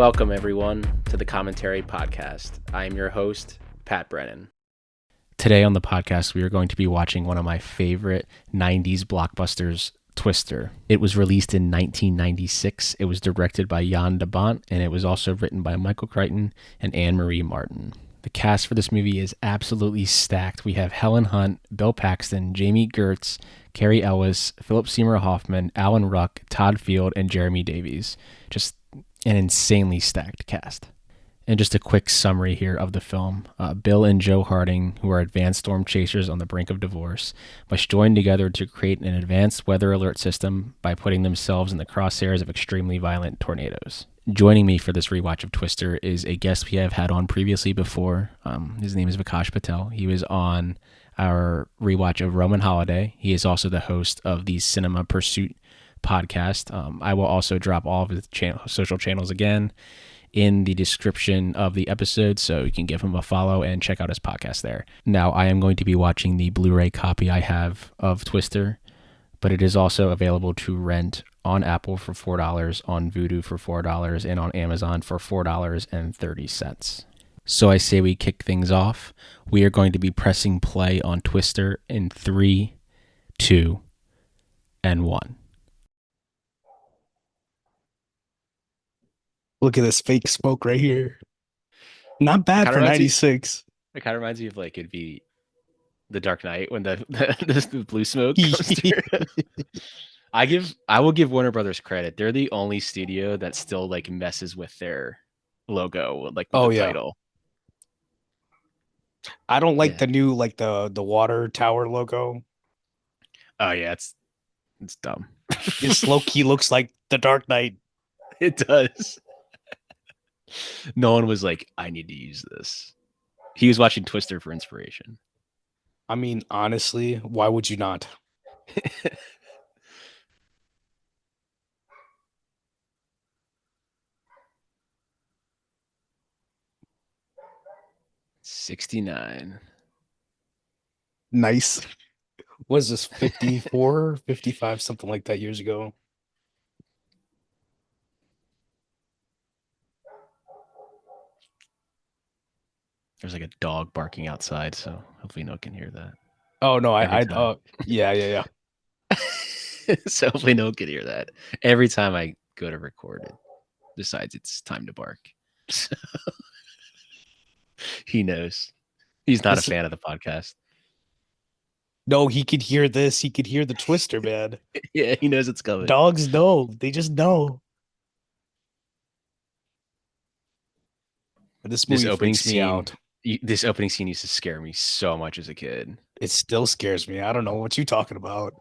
Welcome, everyone, to the Commentary Podcast. I am your host, Pat Brennan. Today on the podcast, we are going to be watching one of my favorite 90s blockbusters, Twister. It was released in 1996. It was directed by Jan de Bont, and it was also written by Michael Crichton and Anne-Marie Martin. The cast for this movie is absolutely stacked. We have Helen Hunt, Bill Paxton, Jamie Gertz, Carrie Ellis, Philip Seymour Hoffman, Alan Ruck, Todd Field, and Jeremy Davies. Just an insanely stacked cast. And just a quick summary here of the film. Bill and Joe Harding, who are advanced storm chasers on the brink of divorce, must join together to create an advanced weather alert system by putting themselves in the crosshairs of extremely violent tornadoes. Joining me for this rewatch of Twister is a guest we have had on previously before. His name is Vikash Patel. He was on our rewatch of Roman Holiday. He is also the host of the Cinema Pursuit podcast. I will also drop all of his social channels again in the description of the episode, so you can give him a follow and check out his podcast there. Now, I am going to be watching the Blu-ray copy I have of Twister, but it is also available to rent on Apple for $4, on Vudu for $4, and on Amazon for $4.30. So I say we kick things off. We are going to be pressing play on Twister in 3, 2, and 1. Look at this fake smoke right here. Not bad for 96. It kind of reminds me of like it'd be The Dark Knight when the blue smoke comes through. I will give Warner Brothers credit. They're the only studio that still like messes with their logo, like with the title. I don't like the new like the water tower logo. Oh yeah, it's dumb. This low-key looks like The Dark Knight. It does. No one was like, I need to use this. He was watching Twister for inspiration. I mean, honestly, why would you not? $69. Nice. Was this 54, 55, something like that years ago? There's like a dog barking outside, so hopefully no one can hear that. Oh no, yeah. So hopefully no one can hear that. Every time I go to record it, decides it's time to bark. So he knows. He's not a fan of the podcast. No, he could hear this. He could hear the Twister, man. Yeah, he knows it's coming. Dogs know. They just know. This movie freaks me out. This opening scene used to scare me so much as a kid. It still scares me. I don't know what you're talking about.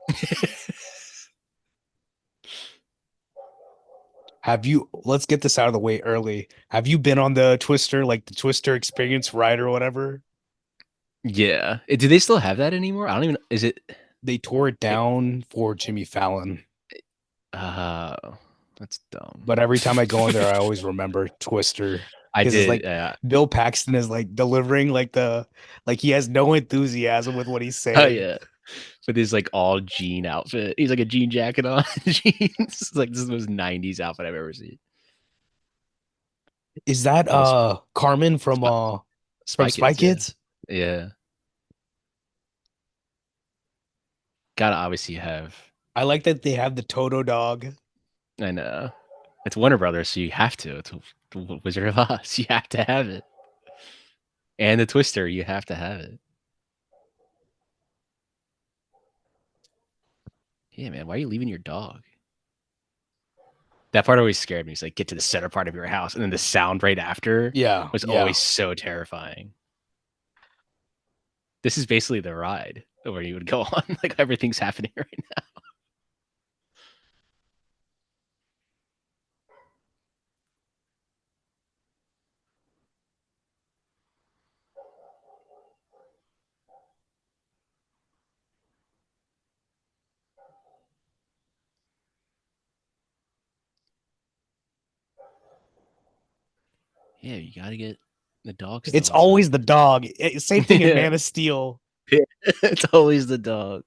Let's get this out of the way early. Have you been on the Twister, like the Twister experience ride or whatever? Yeah. Do they still have that anymore? I don't even, is it? They tore it down for Jimmy Fallon. That's dumb. But every time I go in there, I always remember Twister. I did. Like Bill Paxton is like delivering like he has no enthusiasm with what he's saying. Oh yeah, with his like all jean outfit. He's like a jean jacket on, jeans. Like this is the most '90s outfit I've ever seen. Is that Carmen from Spy Kids? Yeah. Gotta obviously have. I like that they have the Toto dog. I know. It's Warner Brothers, so you have to. It's the Wizard of Oz. You have to have it. And the Twister, you have to have it. Yeah, man. Why are you leaving your dog? That part always scared me. It's like, get to the center part of your house. And then the sound right after was always so terrifying. This is basically the ride where you would go on. Like, everything's happening right now. Yeah, you gotta get the dog. It's always the dog. Same thing in Man of Steel. It's always the dog.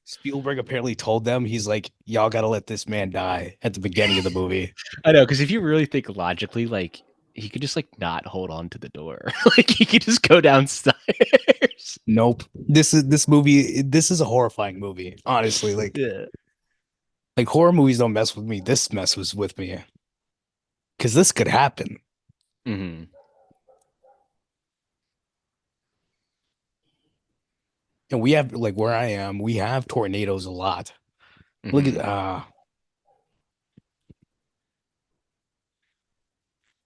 Spielberg apparently told them, he's like, y'all gotta let this man die at the beginning of the movie. I know, because if you really think logically, like he could just like not hold on to the door, like he could just go downstairs. Nope. This is a horrifying movie, honestly. Yeah. Like horror movies don't mess with me. This messes with me. Because this could happen. Hmm. And we have like where I am, we have tornadoes a lot. Look at Hmm.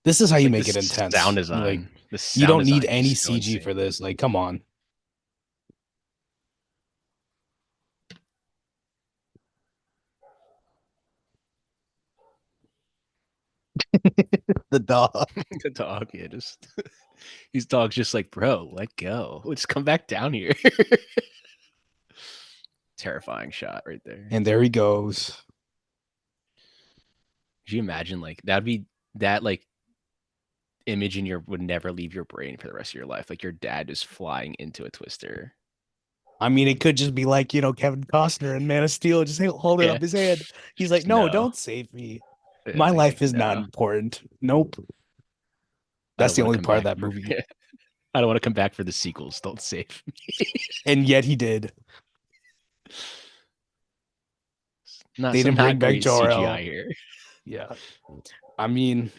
this is how It's you like the make it sound intense. Like design. The you sound don't need design any is so CG insane. for this. Like, come on. The dog. The dog, yeah, just these dogs just like, bro, let go. Just come back down here. Terrifying shot right there. And there he goes. Could you imagine like that'd be that like image in your would never leave your brain for the rest of your life. Like your dad is flying into a twister. I mean, it could just be like, Kevin Costner and Man of Steel, just holding Yeah. up his hand. He's like, Just no, no. don't save me. Yeah, My he's like, life is not no. important. Nope. I That's don't the want to only come part of back that for movie. I don't want to come back for the sequels. Don't save me. And yet he did. Not They some didn't bring not back great CGI Jor-El. here. Yeah. I mean,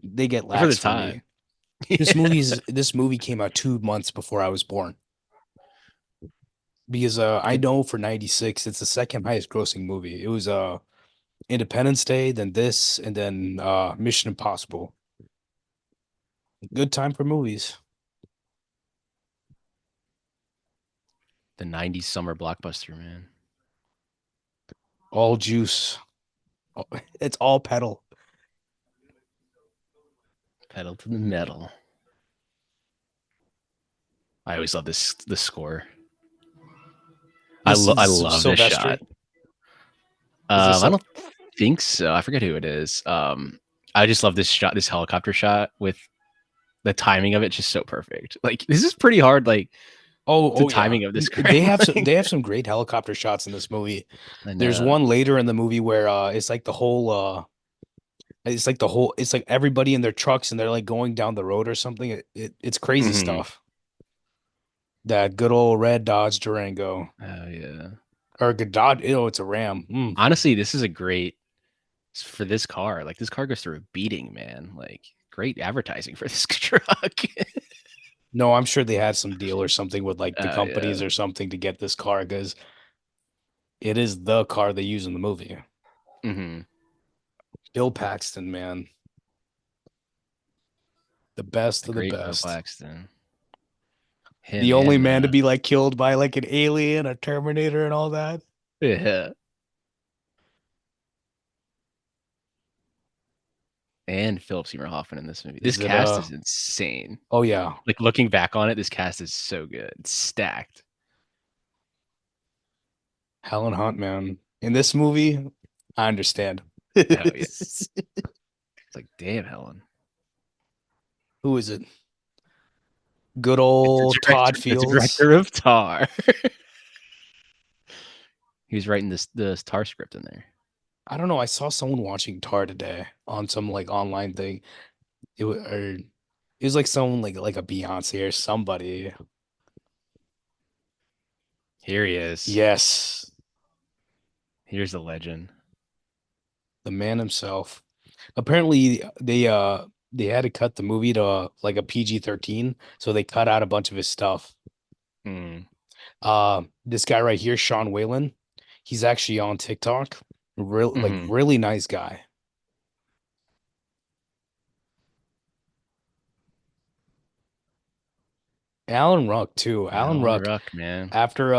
they get For the lax from time. me. Yeah. This movie came out 2 months before I was born. Because I It, know for 96 it's the second highest grossing movie. It was Independence Day, then this, and then Mission Impossible. Good time for movies. the 90s summer blockbuster, man. All juice. It's all pedal. Pedal to the metal. I always love the score. This I is love this Sylvester. shot. Is this I Syl- don't think so. I forget who it is. I just love this shot, this helicopter shot with the timing of it, just so perfect. Like this is pretty hard. Like the Oh yeah. timing of this They crane. have some Like, they have some great helicopter shots in this movie. I There's know. one later in the movie where it's like everybody in their trucks and they're like going down the road or something. It's crazy Hmm. stuff. That good old red Dodge Durango. Oh yeah. Or a good Dodge, it's a Ram. Honestly, this is a great for this car. Like this car goes through a beating, man. Like great advertising for this truck. No, I'm sure they had some deal or something with like the Oh companies yeah. or something to get this car because it is the car they use in the movie. Hmm. Bill Paxton, man, the best The of the great Bill best. Paxton. The Him only and man to be like killed by like an alien, a Terminator, and all that. yeah. And Philip Seymour Hoffman in this movie. This Is it cast is insane. Oh yeah, Like looking back on it, this cast is so good. It's stacked. Helen Hunt, man. In this movie, I understand. Oh yeah. It's like, damn, Helen. Who is it? Good It's old Todd the Fields. director of Tar. He was writing this Tar script in there. I don't know. I saw someone watching Tar today on some like online thing. It was like someone like a Beyonce or somebody. Here he is. Yes, Here's the legend. the man himself. Apparently, they had to cut the movie to like a PG-13, so they cut out a bunch of his stuff. Mm, This guy right here, Sean Whalen, he's actually on TikTok. hmm. Really nice guy. Alan Ruck too. Alan Alan Ruck, Ruck, man. after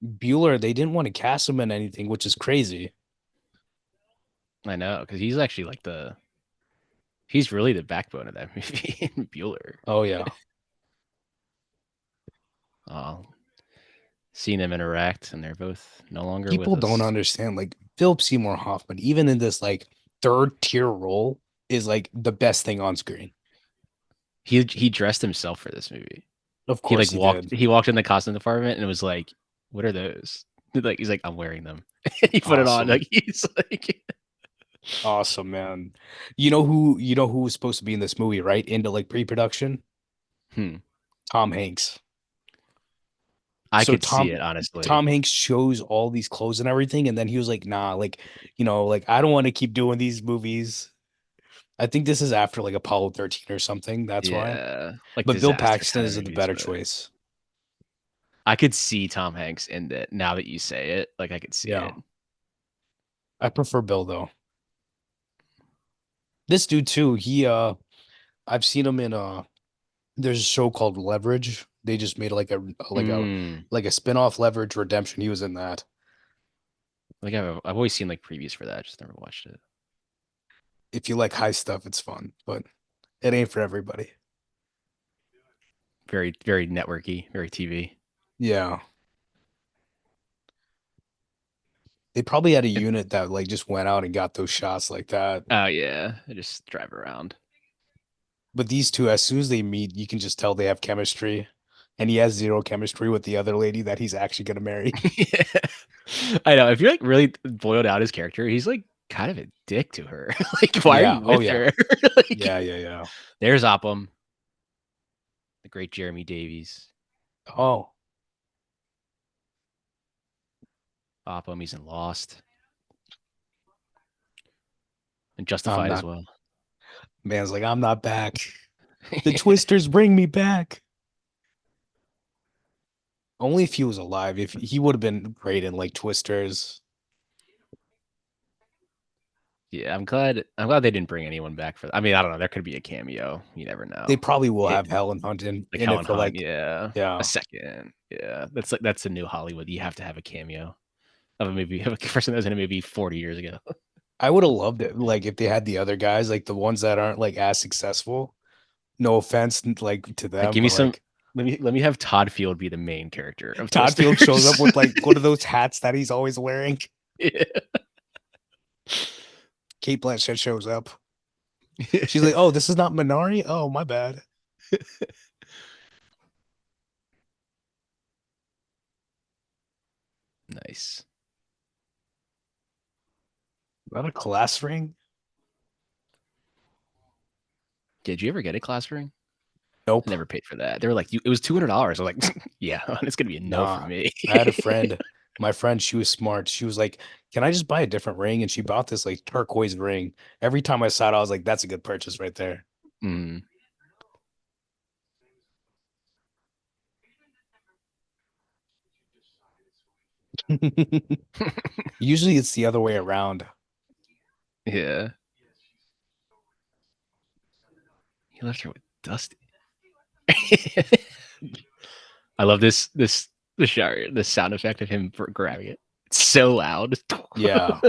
Bueller, they didn't want to cast him in anything, which is crazy. I know, because he's actually like he's really the backbone of that movie. Bueller. Oh yeah. Oh, seeing them interact, and they're both no longer with People don't us. understand like Philip Seymour Hoffman, even in this like third tier role, is like the best thing on screen. He dressed himself for this movie. Of course he did. He walked in the costume department and was like What are those? Like he's like, I'm wearing them. And he put it on. Awesome. Like he's like, Awesome, man. You know who was supposed to be in this movie, right? Into like pre-production? hmm. Tom Hanks. I So could see it honestly. Tom Hanks chose all these clothes and everything, and then he was like, nah, like, like I don't want to keep doing these movies. I think this is after like Apollo 13 or something. That's why. Yeah, like But Bill disaster Paxton kind of is the movies, better but choice. I could see Tom Hanks in it now that you say it. Like I could see Yeah. it. I prefer Bill though. This dude too, I've seen him in there's a show called Leverage. They just made Mm. like a spin-off Leverage Redemption. He was in that. Like I've always seen like previews for that. I just never watched it. If you like high stuff, it's fun, but it ain't for everybody. Very very networky, very TV. Yeah. They probably had a It, unit that like just went out and got those shots like that. oh yeah, I just drive around. But these two, as soon as they meet, you can just tell they have chemistry. And he has zero chemistry with the other lady that he's actually gonna marry. Yeah. I know. If you like really boiled out his character, he's like kind of a dick to her. Like, why are Yeah. you Oh with yeah. her? Like, Yeah. Yeah. Yeah. there's Oppum, the great Jeremy Davies. Oh, Oppum, he's in Lost and I'm Justified as not. well. Man's like, I'm not back. The Twisters bring me back. Only if he was alive. If he would have been great in like Twisters. Yeah, I'm glad they didn't bring anyone back for that. I mean, I don't know. There could be a cameo. You never They know. probably will It, have Helen Hunt like in it Helen for Hunt, like, yeah. A yeah. second. Yeah. That's a new Hollywood. You have to have a cameo of a movie of a person that was in a movie 40 years ago. I would have loved it like if they had the other guys, like the ones that aren't like as successful. No offense like to Like them, give me but some like let me have Todd Field be the main character of Todd Field shows up Twisters. with like one of those hats that he's always wearing. Yeah. Kate Blanchett shows up. She's like, "Oh, this is not Minari? Oh, my bad." Nice. Is that a class ring? Did you ever get a class ring? I Nope. never paid for that. They were like, it was $200. I was like, yeah, it's gonna be a no for Nah. me. I had a friend, my friend, she was smart. She was like, "Can I just buy a different ring?" And she bought this like turquoise ring. Every time I saw it, I was like, "That's a good purchase right there." Mm. Usually it's the other way around. Yeah. He left her with Dusty. I love the shower, the sound effect of him for grabbing it. It's so loud. Yeah.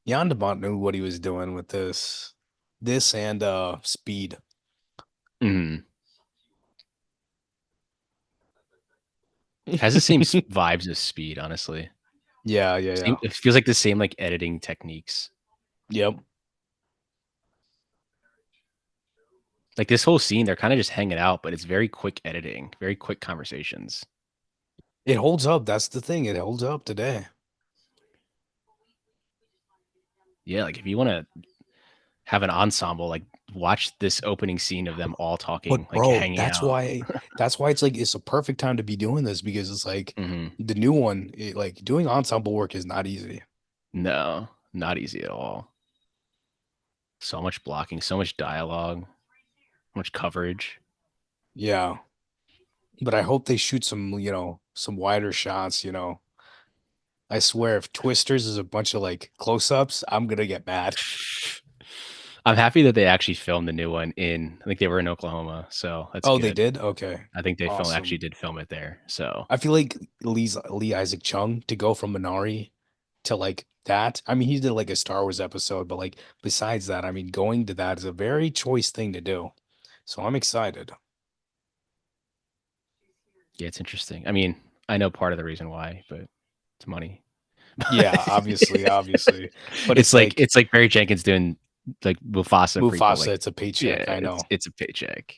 Jan de Bont knew what he was doing with this. This and Speed. Mm. Has the same vibes as Speed, honestly. Yeah, yeah, Same, yeah. it feels like the same like editing techniques. Yep. Like this whole scene, they're kind of just hanging out, but it's very quick editing, very quick conversations. It holds up. That's the thing. It holds up today. Yeah, like if you want to have an ensemble, like watch this opening scene of them all talking, But like bro, hanging out. that's why it's like it's a perfect time to be doing this because it's like Hmm. the new one, like doing ensemble work is not easy. No, not easy at all. So much blocking, so much dialogue, so much coverage. Yeah. But I hope they shoot some, some wider shots. I swear if Twisters is a bunch of like close-ups, I'm gonna get mad. I'm happy that they actually filmed the new one I think they were in Oklahoma, so that's Oh, they good. did? Okay. I think they actually Awesome. did film it there. So I feel like Lee Isaac Chung to go from Minari to like that. I mean, he did like a Star Wars episode, but like besides that, I mean, going to that is a very choice thing to do. So I'm excited. yeah, it's interesting. I mean, I know part of the reason why, but it's money. Yeah, obviously, obviously. But it's it's like like it's like Barry Jenkins doing like Mufasa prequel. Mufasa, Like, it's a paycheck, yeah, I it's know. it's a paycheck.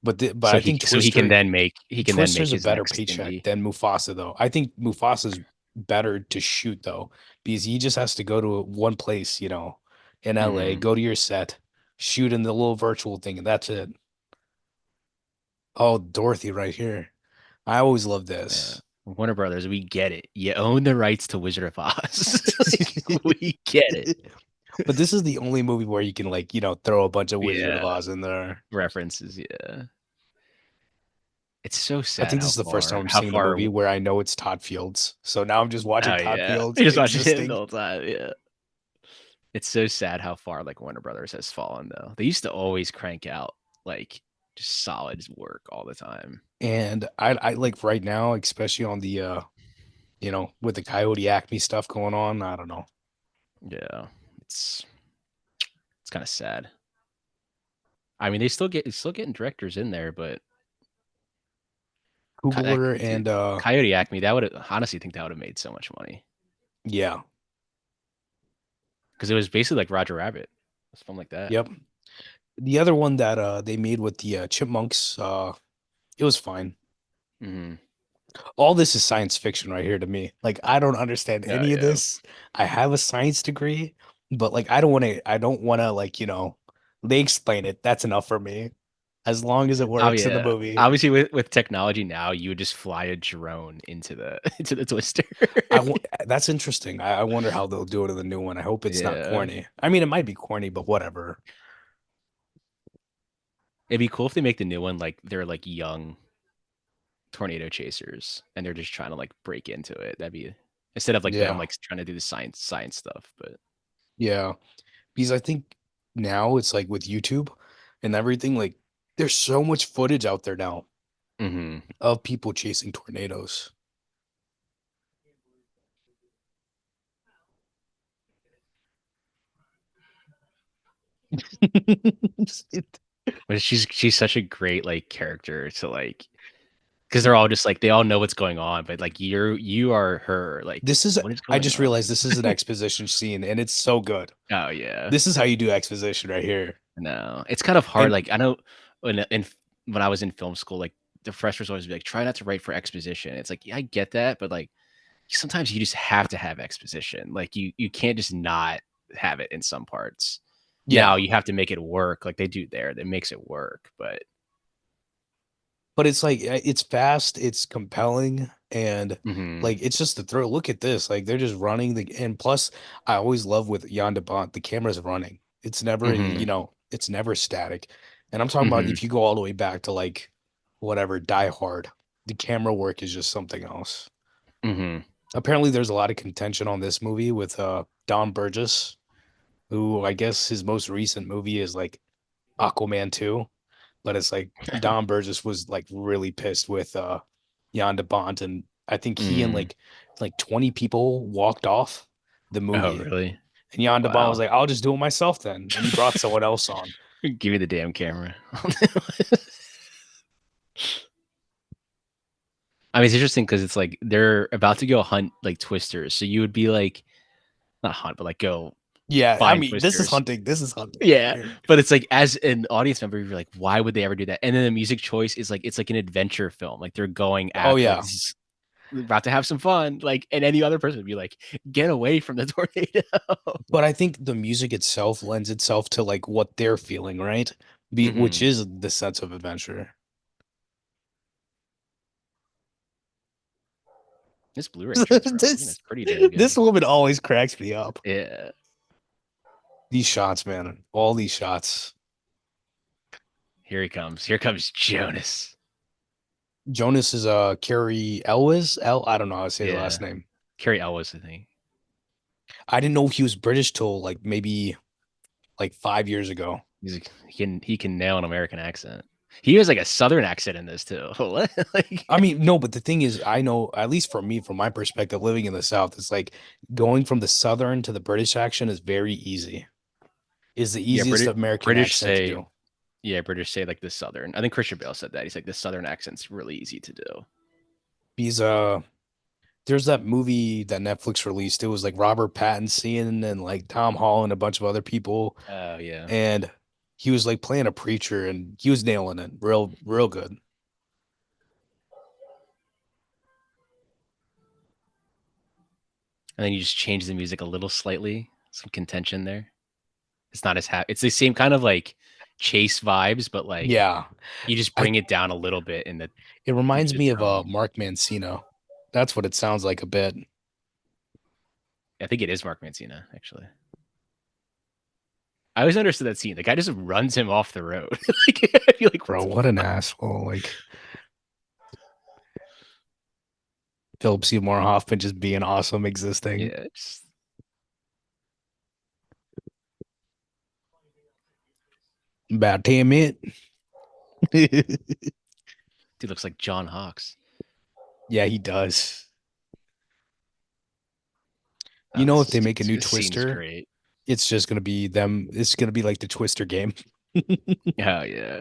but So I think he can then make Twister's a his better next paycheck indie. than Mufasa though. I think Mufasa's better to shoot though, because he just has to go to one place, in LA, Hmm. go to your set, shoot in the little virtual thing, and that's it. Oh, Dorothy right here. I always love Yeah. this. Warner Brothers, we get it. You own the rights to Wizard of Oz. Like, we get it. But this is the only movie where you can like, throw a bunch of Wizard of Yeah. Oz in there. References, yeah. It's so I sad think this is the first time I'm how seeing the far movie where I know it's Todd Fields. So now I'm just watching oh Todd yeah. Fields I just watching him the existing. whole time. Yeah. It's so sad how far like Warner Brothers has fallen though. They used to always crank out like just solid work all the time. And I like right now, especially on the with the Coyote Acme stuff going on. I don't know. Yeah. It's it's kind of sad. I mean, they still getting directors in there, but Kugler and dude, Coyote Acme, that would honestly think that would have made so much money yeah, because it was basically like Roger Rabbit. It's something like that. yep. The other one that they made with the Chipmunks, it was fine. Hmm. All this is science fiction right here to me. Like I don't understand Oh any of yeah. this. I have a science degree, but like I don't want to like, they explain it. That's enough for me. As long as it Oh works in the yeah. movie. Obviously, with technology now, you would just fly a drone into the into the twister. That's interesting. I wonder how they'll do it in the new one. I hope it's not Yeah. corny. I mean, it might be corny, but whatever. It'd be cool if they make the new one like they're like young tornado chasers and they're just trying to like break into it. That'd be instead of like them Yeah. like trying to do the science stuff. But Yeah. Because I think now it's like with YouTube and everything, like there's so much footage out there now hmm. of people chasing tornadoes. It- But she's such a great like character to like because they're all just like they all know what's going on, but like you are her like This is, what is I going just on? realized this is an exposition scene and it's so good. Oh yeah. This is how you do exposition right here. No, it's kind of hard. And Like I know when I was in film school, like the freshers always be like, try not to write for exposition. It's like, yeah, I get that, but like sometimes you just have to have exposition. Like you can't just not have it in some parts. Now yeah, you have to make it work, like they do there. That makes it work, but but it's like it's fast, it's compelling, and hmm. like it's just the thrill. Look at this, like they're just running and plus, I always love with Jan de Bont, the camera's running. It's never, Hmm. it's never static. And I'm talking about Hmm. if you go all the way back to like whatever Die Hard, the camera work is just something else. Hmm. Apparently, there's a lot of contention on this movie with Don Burgess, who I guess his most recent movie is like Aquaman 2. But it's like Don Burgess was like really pissed with Jan de Bont, and I think he and Mm. like 20 people walked off the Oh movie. really? And Jan de Bont was Wow. like, I'll just do it myself then. And he brought someone else on. Give me the damn camera. I mean, it's interesting because it's like they're about to go hunt like twisters. So you would be like, not hunt, but like go Yeah, I find mean, this is twisters. hunting. This is hunting right Yeah, here. but it's like as an audience member, you're like, why would they ever do that? And then the music choice is like it's like an adventure film. Like they're going Oh at like yeah. this is about to have some fun. Like, and any other person would be like, get away from the tornado. But I think the music itself lends itself to like what they're feeling, right? Which Hmm. is the sense of adventure. This Blu-ray transfer this is pretty damn this good. woman always cracks me up. Yeah, These shots, man. All these shots. here he comes. Here comes Jonas. Jonas is Carrie Elwes. I don't know how to say the last Yeah, name. Carrie Ellis, I think. I didn't know he was British till like maybe like 5 years ago. He's like, he can nail an American accent. He has like a Southern accent in this too. I Like, mean, no, but the thing is, I know, at least for me, from my perspective, living in the South, it's like going from the Southern to the British accent is very easy. Is the yeah, easiest American accent to do. British say like the Southern. I think Christian Bale said that. He's like the Southern accent's really easy to do. Because there's that movie that Netflix released. It was like Robert Pattinson and like Tom Holland and a bunch of other people. Oh yeah. And he was like playing a preacher and he was nailing it real good. And then you just change the music a little slightly, some contention there. It's not as It's the same kind of like chase vibes, but like Yeah. you just I bring it down a little bit in It reminds the me of tone. Mark Mancino. That's what it sounds like a bit. I think it is Mark Mancina, actually. I always understood that scene. The guy just runs him off the road. Like, I feel like, what Bro, the what an fuck? asshole. Like Philip Seymour Hoffman just being awesome existing. Yeah, just, About damn it. dude looks like John Hawkes. Yeah, he does. You Oh, know, if they make a new this scene is Twister, great. it's just gonna be them. It's gonna be like the Twister game. Oh yeah.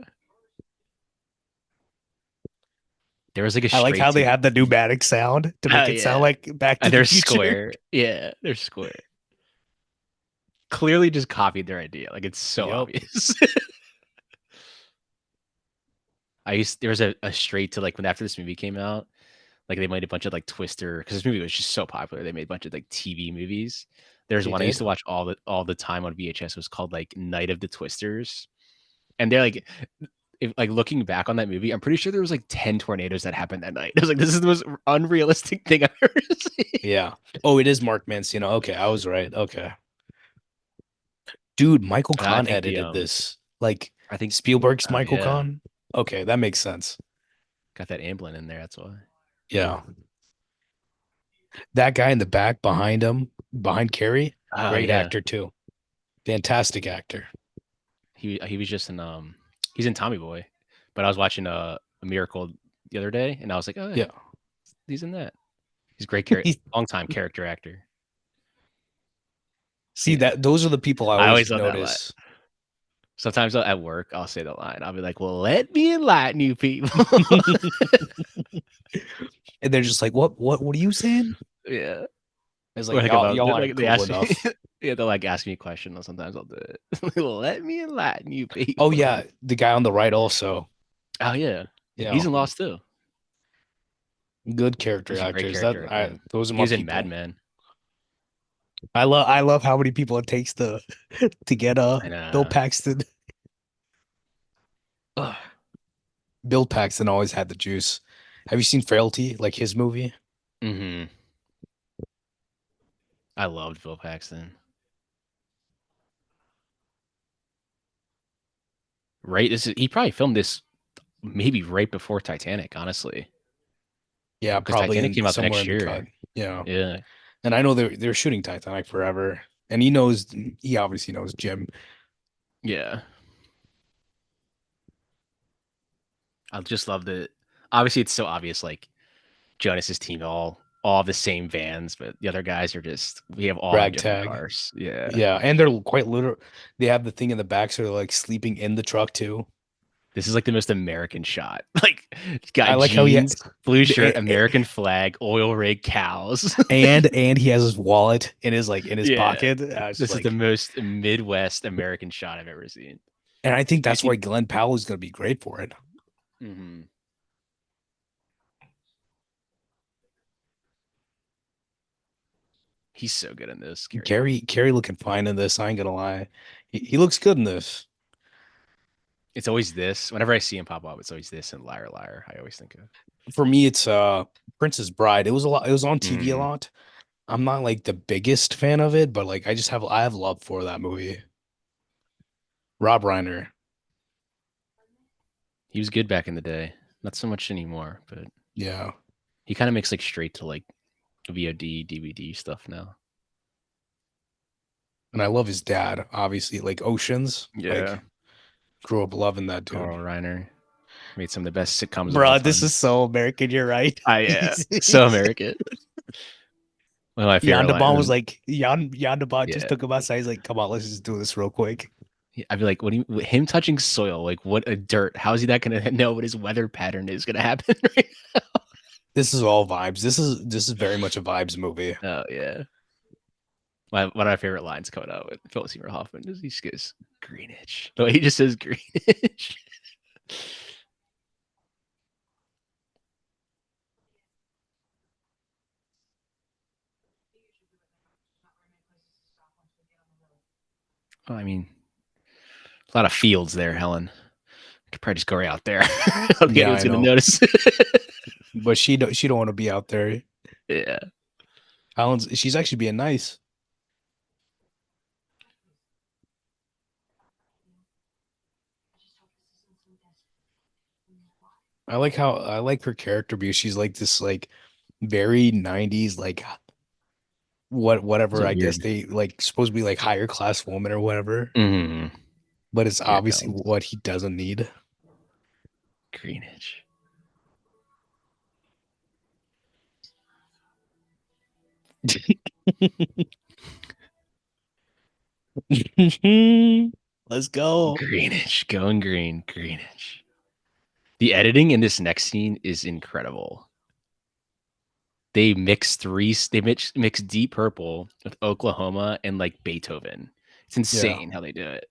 There was like a I like straight how they to have the pneumatic sound to oh make it sound yeah. like Back to And the they're Future. square. Yeah, they're square. Clearly just copied their idea. Like it's so Yep. obvious. There was a straight to like when after this movie came out, like they made a bunch of like Twister because this movie was just so popular. They made a bunch of like TV movies. There's They one I used did. to watch all the time on VHS. It was called like Night of the Twisters, and they're like, if, like looking back on that movie, I'm pretty sure there was like 10 tornadoes that happened that night. I was like, this is the most unrealistic thing I've ever seen. Yeah. Oh, it is Mark Mancino. Okay, I was right. Okay. Dude, Michael I Kahn think the edited this. Like I think Spielberg's oh Michael yeah, Kahn. Okay, that makes sense. got that Amblin in there. That's why. Yeah. That guy in the back behind him, behind Carrie, Oh great yeah, actor too. Fantastic actor. he was just in he's in Tommy Boy, but I was watching a Miracle the other day, and I was like, oh yeah, Yeah. he's in that. He's a great character, long time character actor. See Yeah, that those are the people I I always always love that line. notice. Sometimes at work, I'll say the line. I'll be like, "Well, let me enlighten you people." And they're just like, what are you saying? Yeah, It's or like like about y'all aren't like they cool ask me, enough. yeah, they'll like ask me a question, and sometimes I'll do it. Well, let me enlighten you Oh people. yeah, the guy on the right also. Oh yeah, he's Yeah. in Lost too. Good character He's a great actors. character actor. Those are He my was in Mad people. Men. I love how many people it takes to get And Bill Paxton. Ugh. Bill Paxton always had the juice. Have you seen Frailty, like his movie? hmm I loved Bill Paxton. Right, he probably filmed this maybe right before Titanic, honestly, Yeah, because probably Titanic in came out the somewhere next in the cut. year. Yeah. Yeah, And I know they're shooting Titanic forever. And he obviously knows Jim. yeah. I just love the. Obviously, it's so obvious. Like Jonas's team, all the same vans, but the other guys are just we have different Ragtag. cars. Yeah, Yeah. And they're quite literal. They have the thing in the back, so they're like sleeping in the truck too. this is like the most American shot. Like he's got I like how jeans, blue shirt, the- American flag, oil rig, cows. and he has his wallet in his Yeah, pocket. I was just this is the like, most Midwest American shot I've ever seen. and I think You, that's you, why Glenn Powell is going to be great for it. mhm. He's so good in this character. Carrie looking fine in this. I ain't gonna lie, he looks good in this. It's always this. Whenever I see him pop up, it's always this and Liar Liar. I always think of. For me, it's Princess Bride. It was a lot. It was on TV a Mm. lot. I'm not like the biggest fan of it, but like I have love for that movie. Rob Reiner. He was good back in the day. Not so much anymore, but Yeah. he kind of makes like straight to like VOD, DVD stuff now. And I love his dad, obviously, like Oceans. Yeah. Like grew up loving that dude. Carl Reiner made some of the best sitcoms of all Bro, this time. is so American. You're right. Yeah, so American. One of my favorite lines. Yonda was like, Yonda just Yeah, took him outside. He's like, come on, let's just do this real quick. I'd be like, what do you? Him touching soil? Like, what a dirt? How is he not gonna know what his weather pattern is gonna happen? Right? This is all vibes. This is very much a vibes movie. Oh yeah. One of my favorite lines coming out with Philip Seymour Hoffman is he goes, Greenwich. No, he just says Greenwich. Well, I mean, a lot of fields there, Helen. Could probably just go right out there. I don't think Yeah, anyone's I gonna know. notice. But she don't want to be out there. Yeah, She's actually being nice. I like her character because she's like this like very 90s like it's whatever a I guess weird. they like supposed to be like higher class woman or whatever, Mm, but it's here it obviously comes. what he doesn't need. Greenwich. Let's go. Greenwich. Going green. Greenwich. The editing in this next scene is incredible. They mix mix Deep Purple with Oklahoma and like Beethoven. It's Yeah. insane how they do it.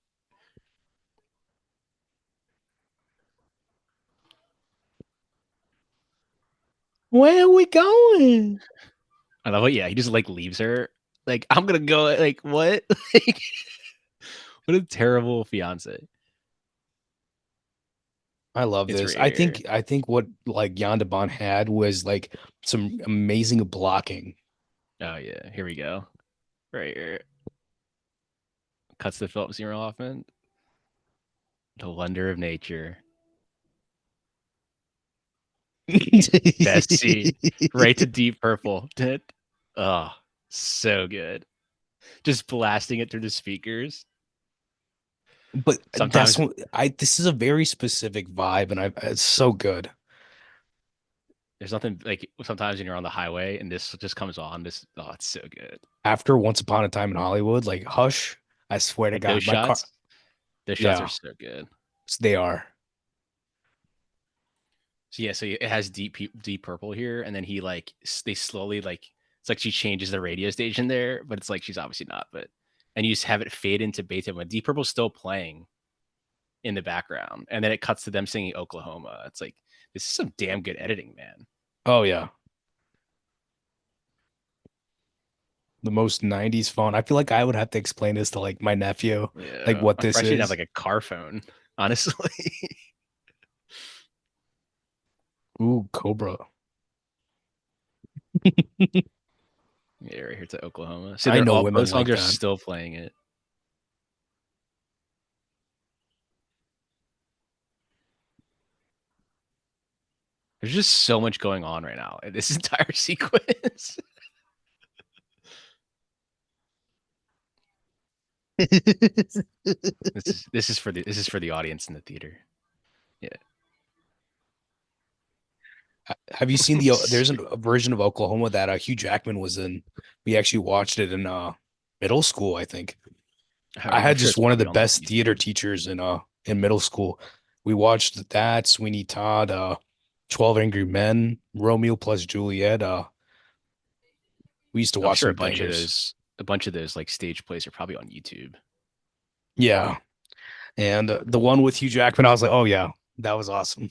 Where are we going? I love it. Yeah, he just like leaves her. Like I'm gonna go. Like what? Like, what a terrible fiance. I love It's this. right here. I think what like Jan de Bont had was like some amazing blocking. Oh yeah, here we go. Right here. Cuts to Philip Seymour Hoffman, the wonder of nature. Best scene. Right to Deep Purple. Oh, so good. Just blasting it through the speakers. But that's Sometimes what I this is a very specific vibe and I it's so good. there's nothing like sometimes when you're on the highway and this just comes on. This oh, it's so good. After Once Upon a Time in Hollywood, like Hush, I swear to Like those God, my car, shots, those shots are yeah, so good. they are. So yeah, so it has deep purple here, and then they slowly like it's like she changes the radio station there, but it's like she's obviously not. But and you just have it fade into Beethoven. Deep Purple's still playing in the background, and then it cuts to them singing Oklahoma. It's like this is some damn good editing, man. Oh yeah. The most 90s phone. I feel like I would have to explain this to like my nephew, like Yeah, what I'm this surprised she didn't have is. like a car phone. Honestly, Ooh, Cobra. yeah, right here to Oklahoma. So I they're know all women both songs like are that. still playing it. There's just so much going on right now in this entire sequence. This is for the audience in the theater. Yeah. Have you seen there's a version of Oklahoma that Hugh Jackman was in. We actually watched it in middle school, I think. I I'm had sure just it's one of probably the on like best theater YouTube. teachers in middle school. We watched that, Sweeney Todd, 12 Angry Men, Romeo plus Juliet. We used to I'm watch sure some bangers. a bunch of those like stage plays are probably on YouTube. Yeah. And the one with Hugh Jackman, I was like, oh yeah, that was awesome.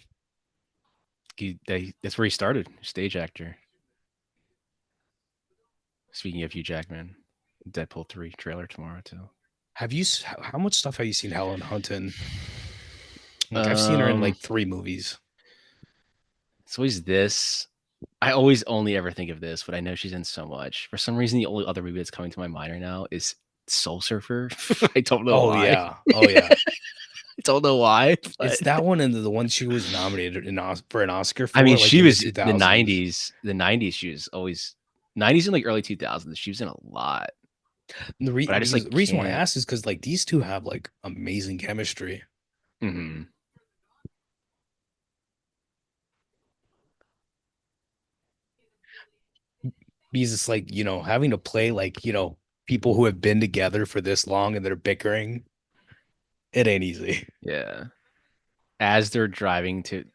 That's where he started, stage actor. Speaking of Hugh Jackman, Deadpool 3 trailer tomorrow too. How much stuff have you seen Helen Hunt in? Like I've seen her in Um, like three movies. it's always this. I always only ever think of this, but I know she's in so much. For some reason, the only other movie that's coming to my mind right now is Soul Surfer. I don't know Oh why. yeah. Oh yeah. I don't know why, It's but that one and the one she was nominated for an Oscar I mean, for, like she in the was the 2000s. '90s. The '90s, she was always '90s and like early 2000s. She was in a lot, but I just Because like the reason why I can't. asked is because like these two have like amazing chemistry. Mhm. Because it's like, having to play like, people who have been together for this long and they're bickering, it ain't easy. Yeah. As they're driving to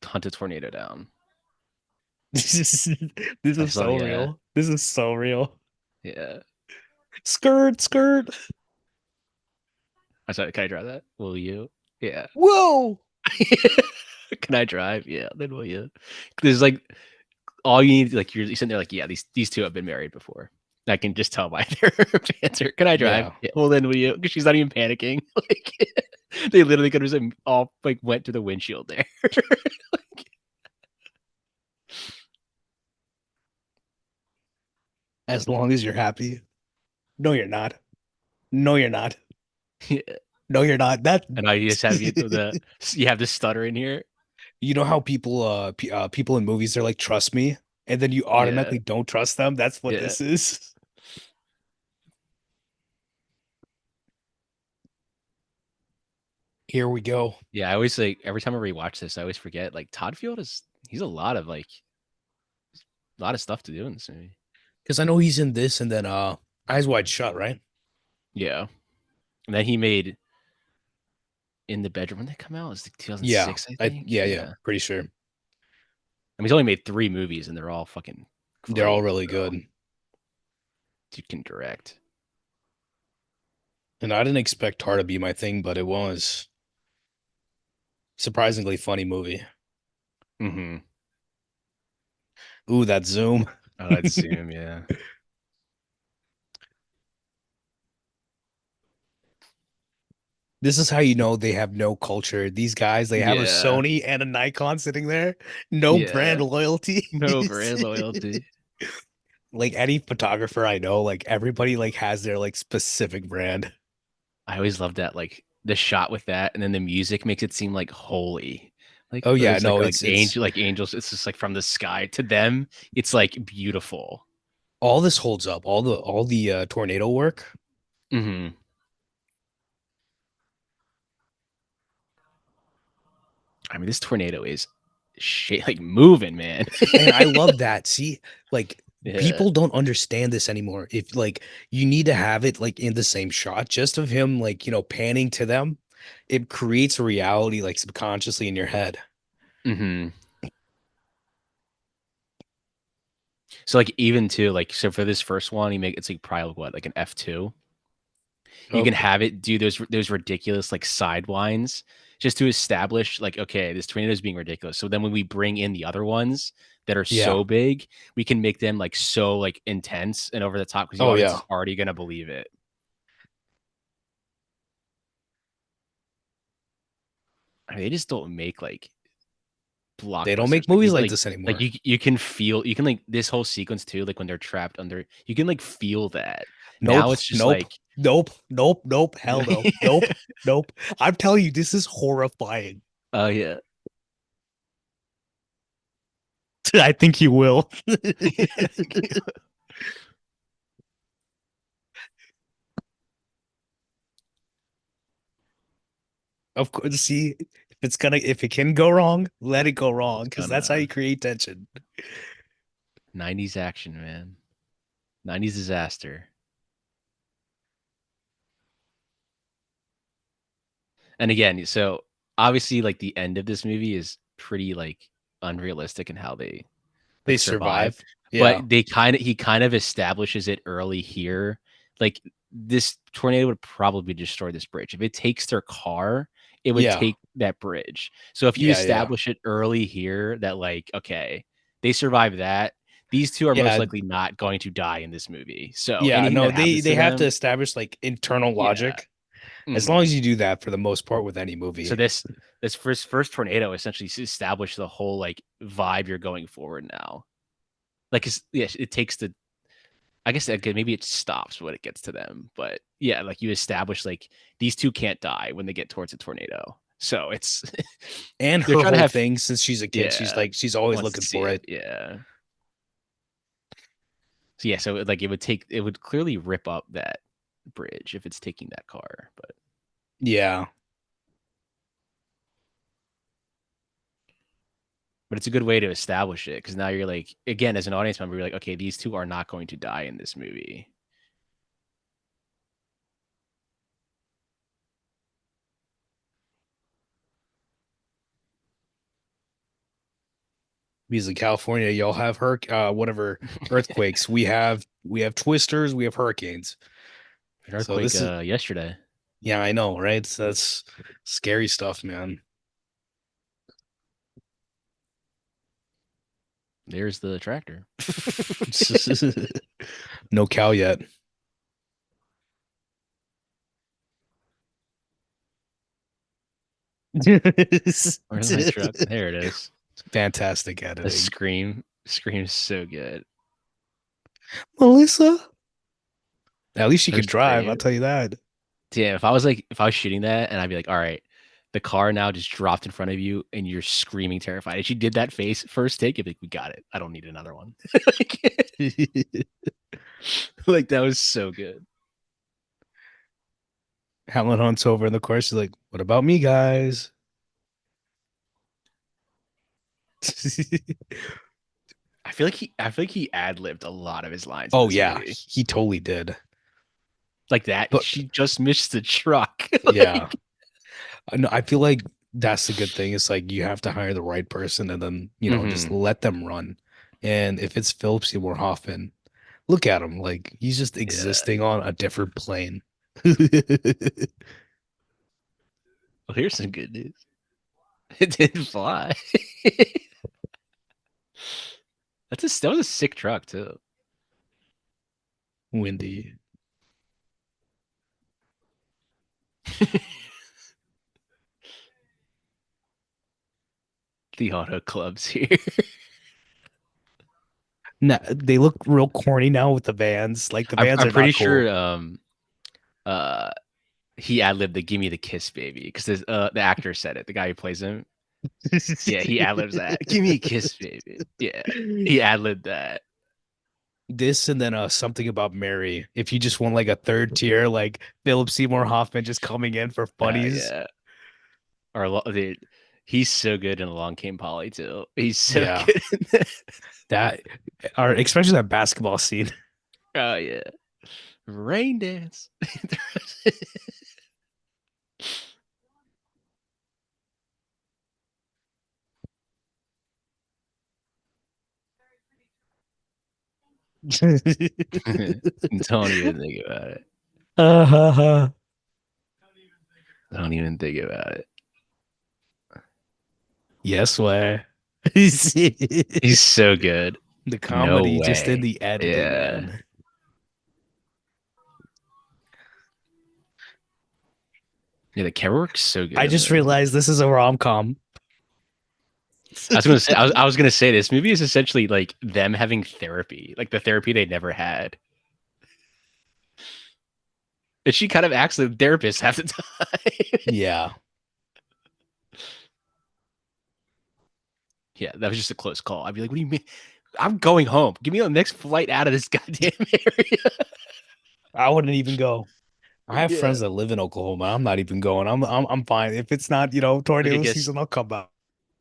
hunt a tornado down. This I is just love, so yeah, real. This is so real. yeah. Skirt, skirt. I said, can I drive that? Will you? Yeah. Whoa! Can I drive? Yeah. Then will you? There's like all you need. Like you're sitting there, like, yeah, these two have been married before. I can just tell by their answer. Can I drive? Yeah. Yeah. Well, then will you? Because she's not even panicking. Like they literally could have just all like went to the windshield there. As long as you're happy. No, you're not. No, you're not. Yeah. No, you're not. That And I just have you have this stutter in here. you know how people in movies they're like trust me, and then you Yeah. automatically don't trust them. That's what Yeah. this is. Here we go. Yeah. I always like every time I rewatch this, I always forget like Todd Field is he's a lot of like a lot of stuff to do in this movie. Because I know he's in this, and then Eyes Wide Shut, right? Yeah. And then he made In the Bedroom. When did they come out? It was like Yeah, 2006, I think. yeah, Yeah. pretty sure I mean, he's only made 3 movies and they're all fucking they're all great. really So good. dude can direct. And I didn't expect Tar to be my thing, but it was surprisingly funny movie. Mm-hmm. Ooh, that zoom. Oh, that Zoom, yeah. This is how you know they have no culture. These guys, they have a Yeah. Sony and a Nikon sitting there, no brand Yeah. loyalty. No brand loyalty. Like any photographer I know, like everybody like has their like specific brand. I always love that, like the shot with that, and then the music makes it seem like holy. Like Oh yeah, there's no, it's like angels. It's just like from the sky to them. It's like beautiful. all this holds up. All the tornado work. Hmm. I mean, this tornado is shit, like moving, man. And I love that. See, like Yeah. people don't understand this anymore. If like you need to have it like in the same shot, just of him like, panning to them, it creates a reality like subconsciously in your head. Hmm. So like even too like so for this first one, you make it's like probably what like an F2. You Oh, can have it do those ridiculous like sidewinds just to establish like okay, this tornado is being ridiculous. So then when we bring in the other ones that are yeah. so big, we can make them like so like intense and over the top because the Oh audience yeah. is already gonna believe it. I mean, they just don't make like They don't blockbusters make movies like like this anymore. you can feel you can like this whole sequence too like when they're trapped under you can like feel that. Nope, Now it's just nope, like nope, nope, nope. Hell no. Nope, nope. I'm telling you, this is horrifying. oh yeah. I think you will. Of course, see, if it can go wrong, let it go wrong, It's because that's how you gonna create tension. 90s action, man. 90s disaster. And again, so obviously like the end of this movie is pretty like unrealistic in how they They like survive. survive. Yeah, But he kind of establishes it early here. Like this tornado would probably destroy this bridge. If it takes their car, it would yeah, take that bridge. So if you yeah. establish it early here that like, okay, they survive that, these two are most Yeah, likely not going to die in this movie. So yeah. anything No, that they happens they to have to them, establish like internal yeah. logic. As long Mhm. as you do that for the most part with any So movie. this first tornado essentially established the whole like vibe you're going forward now. Like yes, it takes the I guess maybe it stops when it gets to them, but yeah, like you establish like these two can't die when they get towards a tornado. So it's And they're her trying to whole have thing since she's a kid, yeah she's always wants to looking see for it it. yeah. So yeah, so like it would clearly rip up that bridge if it's taking that car, Yeah. but it's a good way to establish it because now you're like again as an audience member you're like okay these two are not going to die in this movie. Because in California, y'all have whatever earthquakes. We have twisters, we have hurricanes. An So earthquake this is yesterday. Yeah, I know, right? That's scary stuff, man. There's the tractor. No cow yet. Where's my truck? There it is. Fantastic The editing. scream's so good. Melissa? At least she Her could drive, I'll scream. tell you that. Damn, if I was shooting that and I'd be like, all right, the car now just dropped in front of you and you're screaming terrified. And she did that face first take, you'd be like, we got it. I don't need another one. like, like, that was so good. Helen Hunt's over in the course. She's like, what about me, guys? I feel like he ad libbed a lot of his lines in Oh this yeah, movie. he totally did. Like that, But she just missed the truck. yeah, like, I feel like that's the good thing. It's like you have to hire the right person and then, just hmm let them run. And if it's Philip Seymour Hoffman, look at him. Like he's just yeah. existing on a different plane. Well, here's some good news. It didn't fly. That was a sick truck too. Windy. The auto clubs here. Nah, they look real corny now with the vans. Like the vans I'm are pretty not sure cool. uh he ad libbed the "Give me the kiss, baby" because the actor said it. The guy who plays him, yeah, he ad libs that. "Give me a kiss, baby." Yeah, he ad libbed that. This and then something about Mary. If you just want like a third tier, like Philip Seymour Hoffman just coming in for funnies. Yeah, dude, he's so good in Along Came Polly too. He's so Yeah. good in that. That or especially that basketball scene. Oh yeah, rain dance. Don't even think about it. Uh-huh. Don't even think about it. Yes way. He's so good. The No comedy just in way. the editing, Yeah. man. Yeah, the camera work's so good I in just this. realized this is a rom-com. I was gonna say this movie is essentially like them having therapy, like the therapy they never had. And she kind of acts like a therapist half the time. Yeah. Yeah, that was just a close call. I'd be like, what do you mean? I'm going home. Give me the next flight out of this goddamn area. I wouldn't even go. I have Yeah. friends that live in Oklahoma. I'm not even going. I'm fine. If it's not, Like I tornado guess season, I'll come out.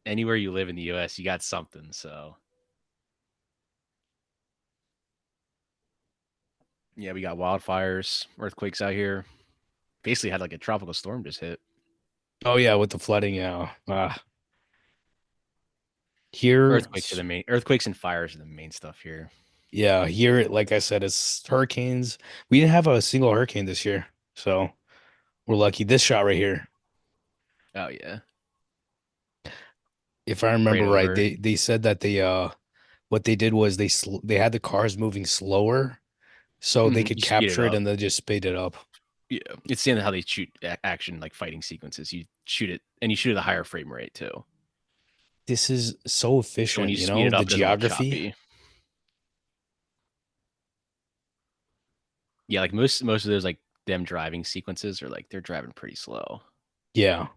anywhere you live in the US, you got something. So yeah, we got wildfires, earthquakes out here. Basically had like a tropical storm just hit. Oh yeah, with the flooding, yeah. Here, Earthquakes and fires are the main stuff here. yeah, here, like I said, it's hurricanes. We didn't have a single hurricane this year, so we're lucky. This shot right here, Oh yeah. if I Right remember right, over. they said that what they did was they had the cars moving slower so they could You speed it capture it up. and then just speed it up. Yeah, it's seeing how they shoot action like fighting sequences. You shoot it and you shoot at a higher frame rate too. This is so So when efficient, you speed it the up, it doesn't look geography. choppy. Yeah, like most of those like them driving sequences are like they're driving pretty slow Yeah.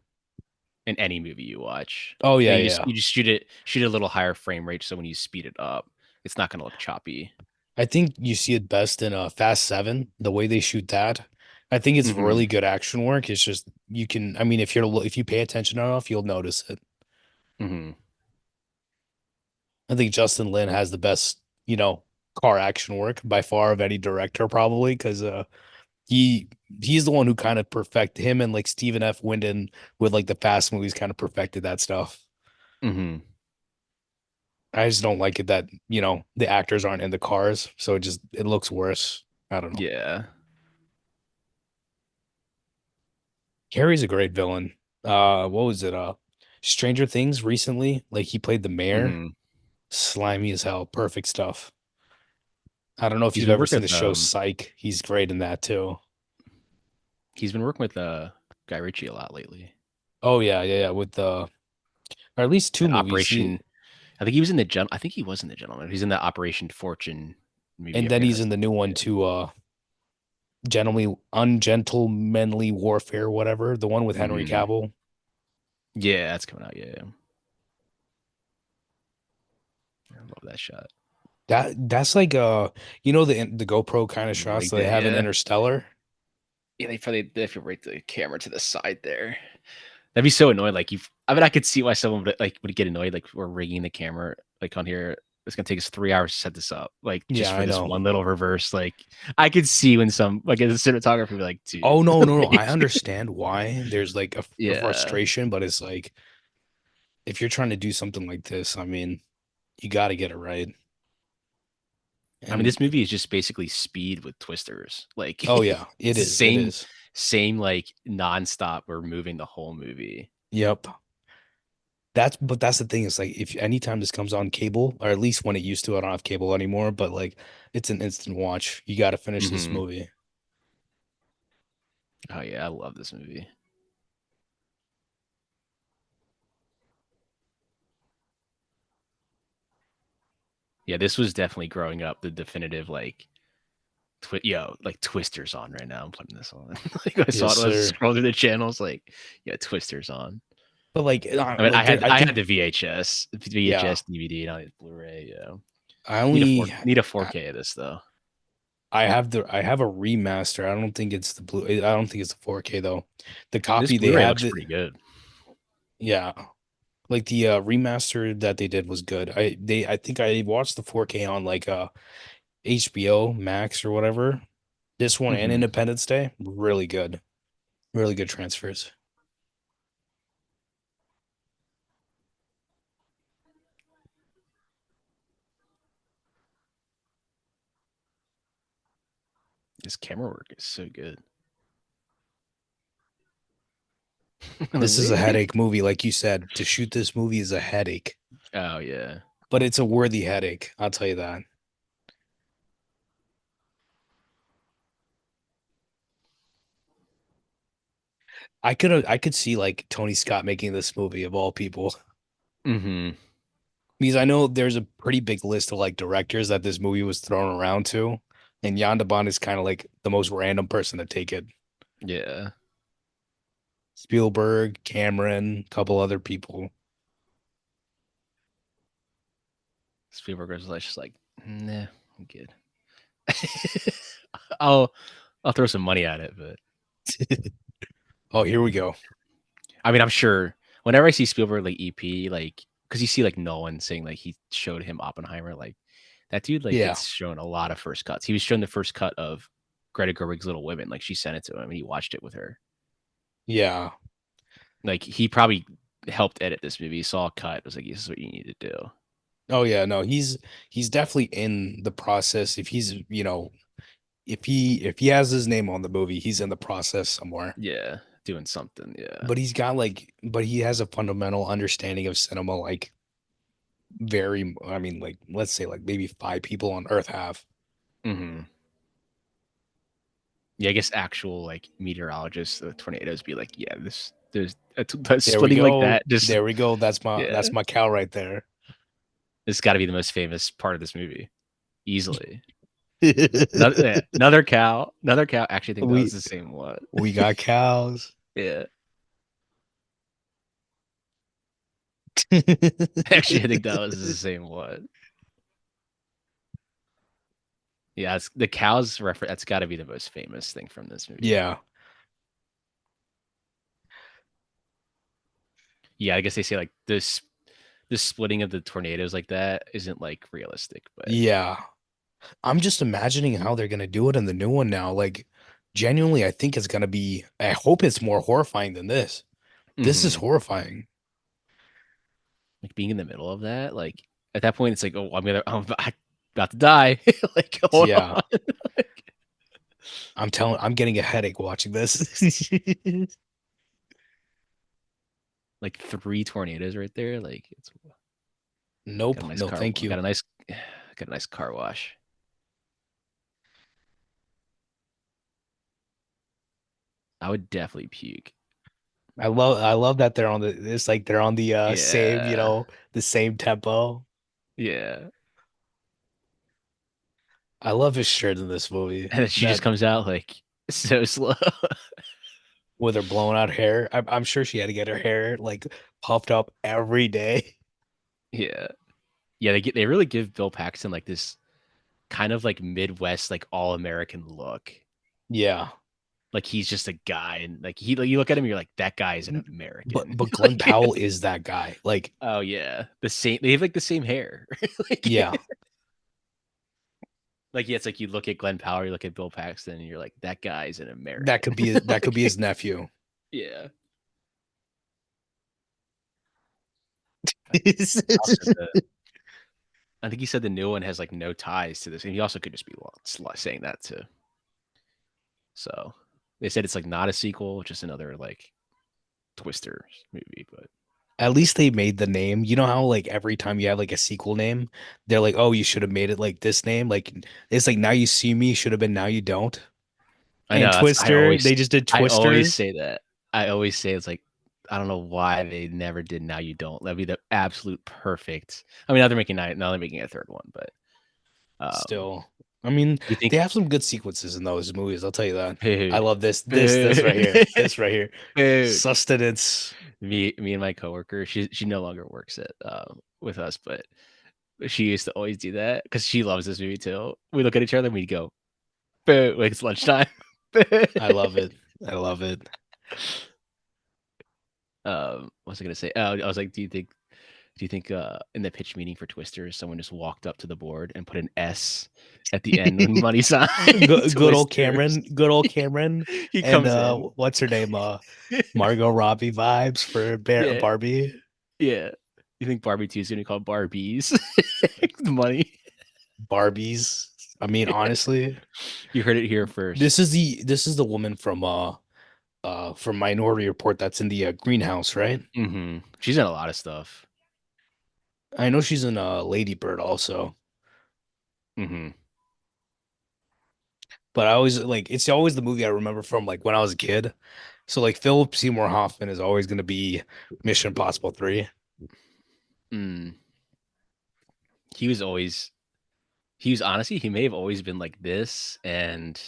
in any movie you watch. Oh And yeah, you just yeah. you just shoot a little higher frame rate so when you speed it up, it's not gonna look choppy. I think you see it best in Fast Seven, the way they shoot that. I think it's hmm really good action work. It's just you can, I mean, if you pay attention enough, you'll notice it. hmm I think Justin Lin has the best, car action work by far of any director, probably, because he he's the one who kind of perfect him and like Stephen F. Winden with like the Fast movies kind of perfected that stuff. hmm I just don't like it that, the actors aren't in the cars, so it looks worse. I don't know. Yeah. Carrie's a great villain. What was it? Stranger Things recently. Like he played the mayor. Hmm. Slimy as hell. Perfect stuff. I don't know if He's you've been ever working seen the with show Psych. He's great in that too. Guy Ritchie a lot lately. Oh yeah, yeah, yeah. With the or at least two That movies. He Operation. I think he was in the gen. I think he was in the Gentleman. He's in that Operation Fortune movie. and I then forget he's that's in the new one yeah. too. Ungentlemanly Warfare, whatever. The one with Henry Hmm. Cavill. Yeah, that's coming out. Yeah, yeah. I love that shot. That's like the GoPro kind of shots Rigged that they it. have in Yeah, Interstellar. yeah. They have to rate the camera to the side there. That'd be so annoying. Like you, I mean, I could see why someone would get annoyed. Like we're rigging the camera like on here. It's gonna take us 3 hours to set this up. Like just Yeah, for I this know. one little reverse. Like I could see when some like as a cinematographer be like, dude, Oh no, no, no. I like, understand why there's like a yeah. frustration, but it's like if you're trying to do something like this, I mean, you got to get it right. I mean, And this movie is just basically Speed with twisters. Like oh yeah, it it's the is. It same, is. same like nonstop. We're moving the whole movie. Yep. That's the thing is like if anytime this comes on cable, or at least when it used to, I don't have cable anymore, but like it's an instant watch. You got to finish this Hmm. movie. Oh yeah, I love this movie. Yeah, this was definitely growing up the definitive like like Twister's on right now. I'm putting this on. Like I saw Yes, it when I was sir. scrolling through the channels. Like, yeah, Twister's on. But I mean, like there, I I had think the yeah, DVD, and I had Blu-ray. Yeah, I only need a I 4K of this though. I have a remaster. I don't think it's the blue. I don't think it's the 4K though. The This copy they Blu-ray have looks the pretty good. yeah, like the remaster that they did was good. I think I watched the 4K on like HBO Max or whatever. This one and Hmm. Independence Day, really good. Really good transfers. This camera work is so good. Like, This is a wait. headache movie, like you said. To shoot this movie is a headache, Oh yeah. but it's a worthy headache. I'll tell you that. I could see like Tony Scott making this movie of all people. Hmm. Because I know there's a pretty big list of like directors that this movie was thrown around to, and Yonda is kind of like the most random person to take it. Yeah. Spielberg, Cameron, a couple other people. Spielberg was like, just like, nah, I'm good. I'll I'll throw some money at it, but Oh, here we go. I mean, I'm sure whenever I see Spielberg like EP, like because you see like Nolan saying like he showed him Oppenheimer, like that dude like Yeah, gets shown a lot of first cuts. He was shown the first cut of Greta Gerwig's Little Women, like she sent it to him and he watched it with her. yeah. Like he probably helped edit this movie, saw a cut, was like, "This is what you need to do." Oh yeah, no, he's definitely in the process. If he's, if he has his name on the movie, he's in the process somewhere. Yeah, doing something. Yeah. But he has a fundamental understanding of cinema, like I mean, like let's say like maybe five people on Earth have. Hmm. Yeah, I guess actual like meteorologists, tornadoes be like, yeah, there's a There we splitting like go. that. Just There we go. yeah, That's my cow right there. this got to be the most famous part of this movie, easily. Another cow, another cow. Actually, I think that was We the same one. we got cows. Yeah, actually, I think that was the same one. Yeah, it's, the cows reference. That's got to be the most famous thing from this movie. Yeah. Yeah, I guess they say like this splitting of the tornadoes like that isn't like realistic, but Yeah. I'm just imagining how they're gonna do it in the new one now. Like genuinely, I think it's gonna be I hope it's more horrifying than this. This is mhm. horrifying. Like being in the middle of that, like at that point, it's like, oh, I'm about to die. Like, hold Yeah. on. I'm getting a headache watching this. Like 3 tornadoes right there. Like it's got a Nope. nice No, car. thank you. Got a nice, got a nice car wash. I would definitely puke. I love that they're on the it's like they're on the same, Yeah, the same tempo. yeah. I love his shirt in this movie. And then she That just comes out like so slow. with her blown out hair. I'm sure she had to get her hair like puffed up every day. Yeah, yeah. They really give Bill Paxton like this kind of like Midwest like all American look. Yeah. Like he's just a guy, and like he like, you look at him, you're like that guy is an But American. but Glenn Like Powell is that guy. Like, oh yeah, the same. They have like the same hair. yeah, Like yeah, it's like you look at Glenn Powell, you look at Bill Paxton, and you're like that guy's an that American. could be that could be Like, his nephew. yeah. Also, I think he said the new one has like no ties to this, and he also could just be saying that too. So they said it's like not a sequel, just another like Twister movie. But At least they made the name. You know how like every time you have like a sequel name, they're like, "Oh, you should have made it like this name." Like it's like Now You See Me should have been Now You Don't. I And know that's Twister, they just did I always Twister say that. I always say it's like I don't know why they never did Now You Don't. That'd be the absolute perfect. I mean, now they're making a third one, but um, still. I mean, you they think have some good sequences in those movies, I'll tell you that. I food, love this right food, here. This right here. food. Sustenance. Me and my coworker, she no longer works at with us, but she used to always do that because she loves this movie too. We look at each other and we go, food, like it's lunchtime. I love it. I love it. What was I gonna say? I was like, do you think in the pitch meeting for Twister, someone just walked up to the board and put an S at the end when money sign Good old Twisters? Cameron. Good old Cameron. He And comes in. what's her name? Margot Robbie vibes for Yeah, Barbie. yeah. You think Barbie 2 is gonna be called Barbies? The money. Barbies. I mean, honestly, You heard it here first. this is the woman from Minority Report that's in the greenhouse, right? She's in a lot of stuff. I know she's in Lady Bird also, hmm but I always like it's always the movie I remember from like when I was a kid. So like Philip Seymour Hoffman is always going to be Mission Impossible 3. Mm. He was always he was honestly he may have always been like this and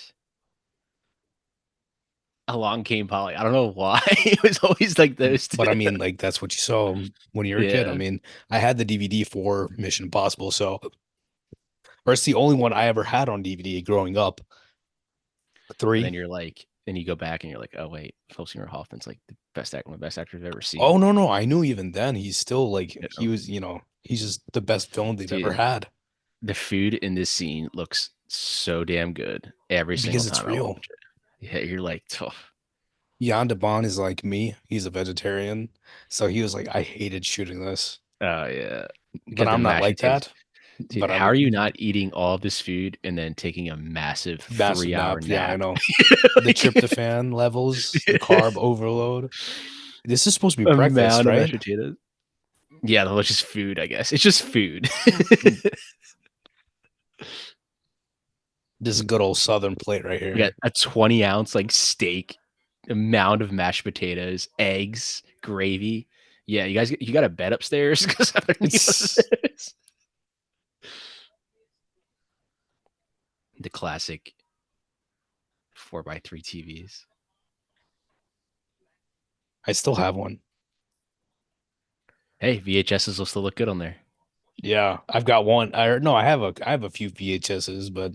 along came Polly. I don't know why. It was always like those But two. I mean, like that's what you saw when you were a kid. I Yeah. mean, I had the DVD for Mission Impossible, so or it's the only one I ever had on DVD growing up. And then Three. you're like, then you go back and you're like, oh wait, Philip Seymour Hoffman's like the best actor, one of the best actors I've ever Oh seen. no, no, I knew even then he's still like You he know? was, he's just the best film they've ever Dude, had the food in this scene looks so damn good every single because it's time I real. watch it. Yeah, you're like, oh, Jan de Bont is like me. He's a vegetarian. So he was like, I hated shooting this. oh yeah. But Get the I'm not mashed like potatoes. that. Dude, But I how are mean, you not eating all of this food and then taking a massive massive 3 hour nap. Yeah, I nap? know. The Like, tryptophan levels, the carb overload. This is supposed to be breakfast, amount of right? mashed potatoes. Yeah, it's just food, I guess. It's just food. This is a good old Southern plate right We got here. a 20-ounce like steak, amount of mashed potatoes, eggs, gravy. Yeah, you got a bed upstairs because I don't need one of It's those. The classic 4x3 TVs. I still have one. Hey, VHSs will still look good on there. Yeah, I've got one. I have a few VHSs, but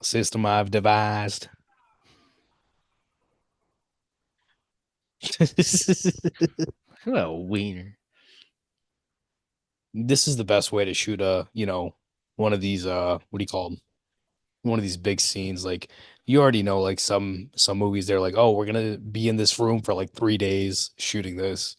system I've devised. What a wiener. This is the best way to shoot one of these what do you call them? One of these big scenes. Like you already know like some movies they're like, "Oh, we're going to be in this room for like 3 days shooting this."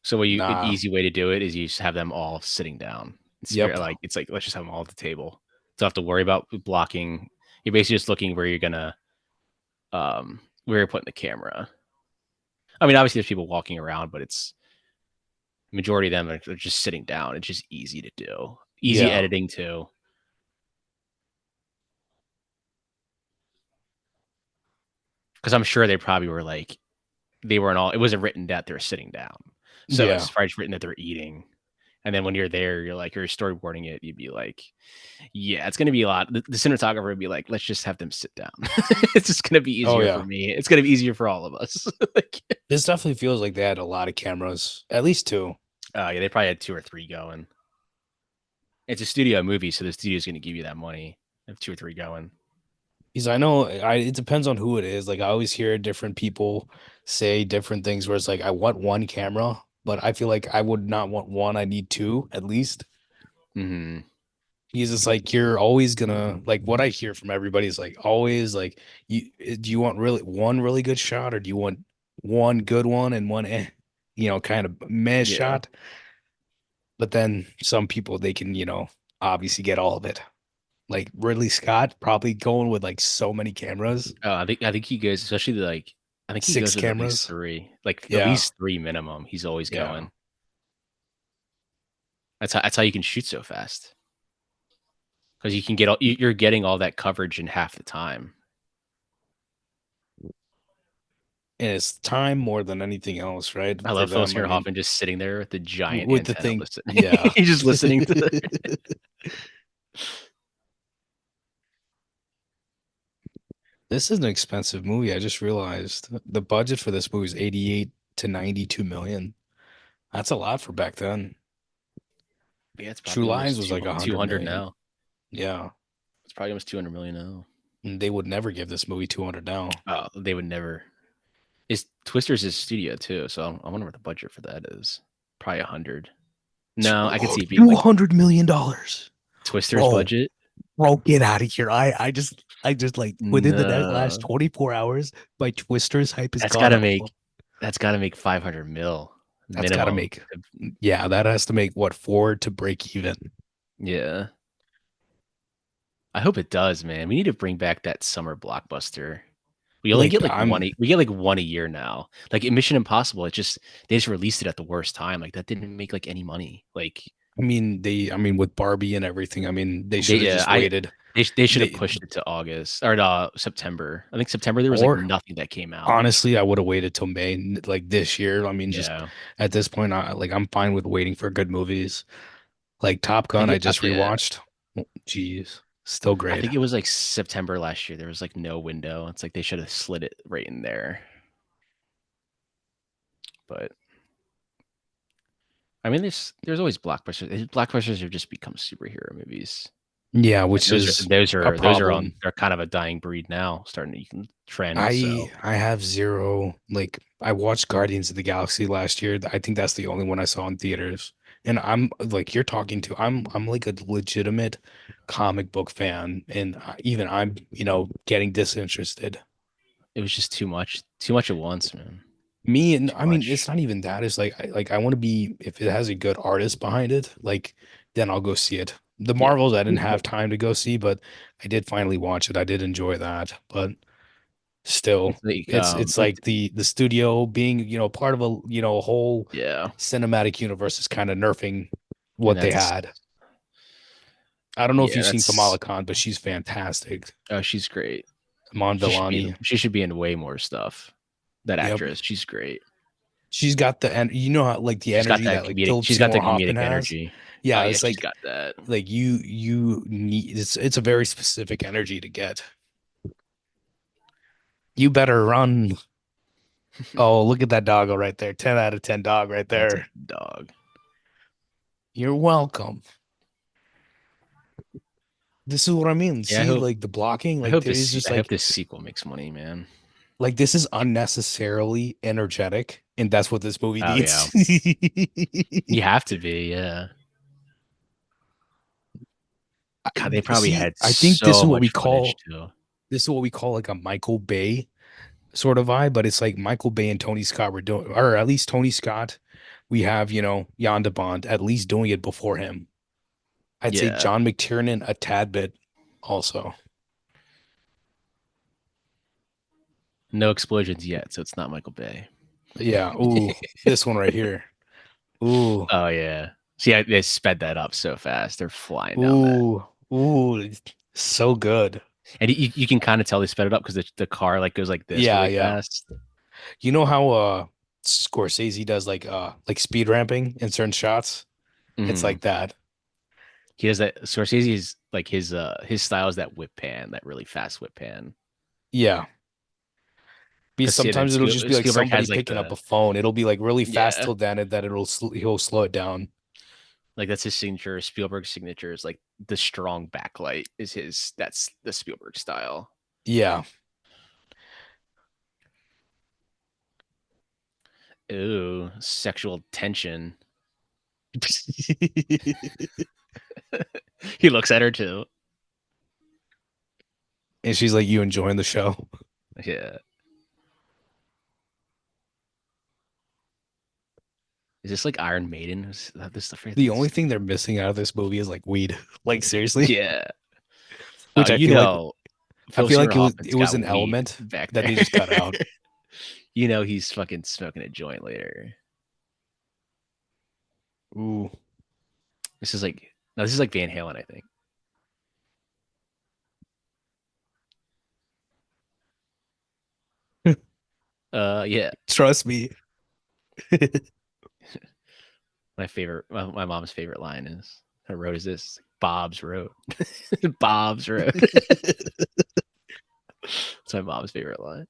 So an Nah. easy way to do it is you just have them all sitting down. Yep. It's like let's just have them all at the table. Don't have to worry about blocking. You're basically just looking where you're gonna where you're putting the camera. I mean, obviously there's people walking around, but it's majority of them are just sitting down. It's just easy to do. Easy Yeah. editing too. Because I'm sure they probably were like they weren't all. It wasn't written that they're sitting down. So Yeah. it's probably written that they're eating. And then when you're there, you're storyboarding it. You'd be like, yeah, it's gonna be a lot. The cinematographer would be like, let's just have them sit down. It's just gonna be Oh easier for yeah. me. It's gonna be easier for all of us. Like, This definitely feels like they had a lot of cameras, at least two. yeah, they probably had 2 or 3 going. It's a studio movie, so the studio's gonna give you that money. Have 2 or 3 going. Because I know it depends on who it is. Like I always hear different people say different things where it's like I want one camera, but I feel like I would not want one. I need two at least. Mm-hmm. Because it's like you're always gonna like what I hear from everybody is like always like do you want really one really good shot or do you want one good one and one kind of meh Yeah. shot? But then some people they can, obviously get all of it. Like Ridley Scott probably going with like so many cameras, Oh, I think he goes, especially like I think he six goes with at least cameras. 3, like at Yeah, least 3 minimum. He's always yeah. going. That's how you can shoot so fast because you can get you're getting all that coverage in half the time. And it's time more than anything else, right? I For love Phil them. I mean, Hoffman just sitting there with the giant with the antenna thing, listening. yeah. He's just listening to the. This is an expensive movie. I just realized the budget for this movie is 88 to 92 million. That's a lot for back then. Yeah, it's True probably Lies almost was like 100 200 million. now. Yeah. It's probably almost 200 million now. And they would never give this movie 200 now. Oh, they would never. Is Twisters is studio too, so I wonder what the budget for that is. Probably 100. No, I could see it being like $200 million. Twister's Bro, budget. bro, get out of here. I just like within the last No, 24 hours, my Twister's hype has that's gone gotta up. make that's gotta make 500 mil That's gotta minimum. make, yeah, that has to make what, four to break even. Yeah, I hope it does, man. We need to bring back that summer blockbuster. We only Like get like one. We get like one a year now. Like in Mission Impossible, they just released it at the worst time. Like that didn't make like any money. Like I mean, with Barbie and everything, I mean, they they should have yeah, just I waited. they should have They pushed it to August or September. I think September there was like or nothing that came out. honestly, I would have waited till May, like this year. I mean, just Yeah, at this point, I'm fine with waiting for good movies. Like Top I Gun, think I just yeah. rewatched. Oh, jeez, still I great. think it was like September last year. There was like no window. It's like they should have slid it right in there. But I mean, there's always blockbusters. Blockbusters have just become superhero movies. Yeah, And which is a those are on problem. they're kind of a dying breed now, starting to you can trend. So I have zero. Like I watched Guardians of the Galaxy last year. I think that's the only one I saw in theaters. And I'm like you're talking to. I'm like a legitimate comic book fan, and even I'm getting disinterested. it was just too much at once, man. Me and Too I mean, much. it's not even that. It's like I want to be if it has a good artist behind it, like then I'll go see it. The Yeah. Marvels I didn't have time to go see, but I did finally watch it. I did enjoy that, but still, It's like it's like the studio being part of a whole yeah, cinematic universe is kind of nerfing and what they had. I don't know if you've seen that's Kamala Khan, but she's fantastic. oh, she's great. Amon Villani. She should be in way more stuff. That Yep. actress, she's great. She's got the and how like the energy that like Philip She's got the Seymour Hoffman comedic has. energy. Oh Yeah, yeah, it's she's got that. like you need it's a very specific energy to get. You better run. Oh, look at that doggo right there. 10 out of 10 dog right That's a there. dog. You're welcome. This is what I mean. Yeah, See, like the blocking, like there is just I hope like this sequel makes money, man. this is unnecessarily energetic, and that's what this movie Oh yeah. needs. You have to be, yeah. God, they probably See, had I think this so is what we much footage call too. like a Michael Bay sort of vibe, but it's like Michael Bay and Tony Scott were doing, or at least Tony Scott. We have, Jan de Bont at least doing it before him. I'd say Yeah. John McTiernan a tad bit also. No explosions yet, so it's not Michael Bay. Yeah. Ooh, this one right here. Ooh, Oh yeah. See, they sped that up so fast. They're flying down that, ooh, ooh. It's so good. and you can kind of tell they sped it up because the car like goes like this Yeah, really yeah. fast. You know how Scorsese does like speed ramping in certain shots? It's Hmm. like that. He does that. Scorsese's like his style is that whip pan, that really fast whip pan. Yeah. Because Because then sometimes it'll just be like Spielberg somebody has like picking up a phone. It'll be like really fast yeah, till then and that he'll slow it down. like that's his signature. Spielberg's signature is like the strong backlight is his. That's the Spielberg style. Yeah. Ooh, sexual tension. He looks at her too. And she's like, "You enjoying the show?" Yeah. Is this like Iron Maiden? Is that this the The only thing they're missing out of this movie is like weed. Like seriously. Yeah. Which I feel like Phil it Seymour was Hoffman's it was got an weed element back that there. they just cut out. He's fucking smoking a joint later. Ooh. This is like no, this is like Van Halen, I think. Yeah. Trust me. My mom's favorite line is her road is this Bob's Road. Bob's Road. It's my mom's favorite line.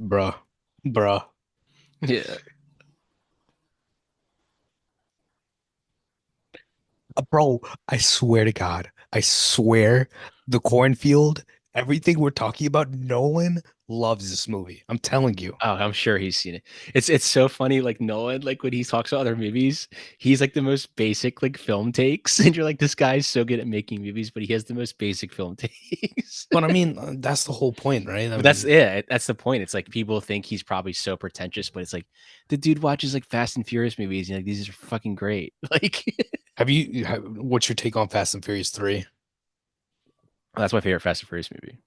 Bruh. Bruh. Yeah. Bro, I swear to God, I swear the cornfield, everything we're talking about, Nolan loves this movie. I'm telling you. Oh, I'm sure he's seen it. It's so funny, like Nolan, like when he talks about other movies, he's like the most basic like film takes, and you're like, this guy's so good at making movies, but he has the most basic film takes. But I mean, that's the whole point, right? I But that's mean, yeah, that's the point. It's like people think he's probably so pretentious, but it's like the dude watches like Fast and Furious movies, and like these are fucking great. Like what's your take on Fast and Furious 3? that's my favorite Fast and Furious movie.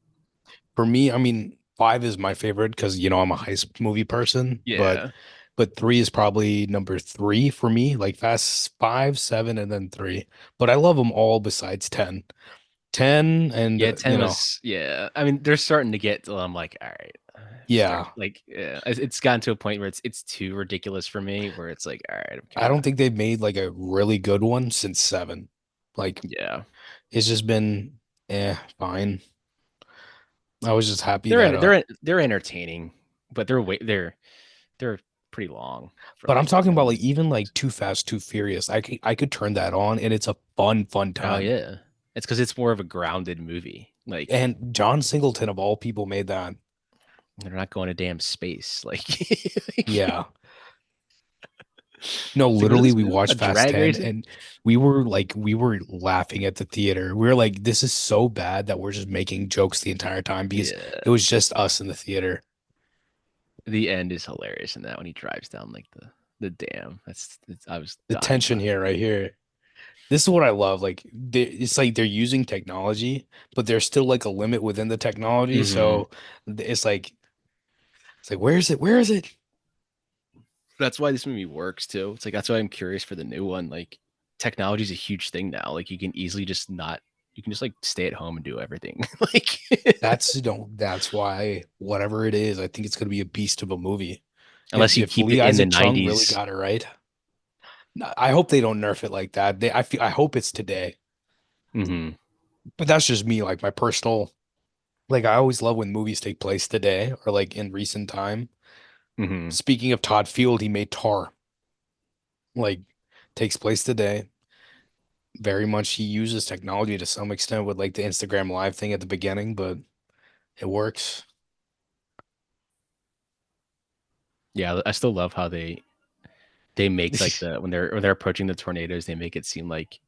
For me, I mean, 5 is my favorite because I'm a heist movie person, but Yeah, 3 is probably number 3 for me, like Fast 5, 7, and then 3. But I love them all besides 10. 10 and yeah. 10 was yeah. I mean, they're starting to get. To, I'm like, all right, start yeah, like yeah. It's gotten to a point where it's too ridiculous for me. Where it's like, all right, I'm I kind don't of think they've made like a really good one since 7. Like yeah. it's just been fine. I was just happy that They're entertaining, but they're pretty long for but I'm like talking about like movies. even like Too Fast, Too Furious. I could turn that on and it's a fun Oh time. yeah, it's because it's more of a grounded movie. Like And John Singleton of all people made that. they're not going to damn space. Like, Yeah. No, it's like what is literally this we movie? A watched Fast drag 10 racing? and we were laughing at the theater. We were like, this is so bad that we're just making jokes the entire time because Yeah. it was just us in the theater. The end is hilarious in that when he drives down like the dam. I was The dying tension here, laughing. right here. This is what I love. Like it's like they're using technology, but there's still like a limit within the technology. Hmm. So it's like where is it? Where is it? That's why this movie works too. It's like that's why I'm curious for the new one. Like technology is a huge thing now. Like you can easily just not. You can just like stay at home and do everything. Like That's why whatever it is, I think it's gonna be a beast of a movie. unless you If keep Lee it in the Isaac Chung really 90s. got it right, I hope they don't nerf it like that. I hope it's today, Hmm. but that's just me. Like my personal, like I always love when movies take place today or like in recent time. Hmm. Speaking of Todd Field, he made Tar. Like takes place today. Very much he uses technology to some extent with like the Instagram live thing at the beginning, but it works. Yeah, I still love how they make like when they're approaching the tornadoes, they make it seem like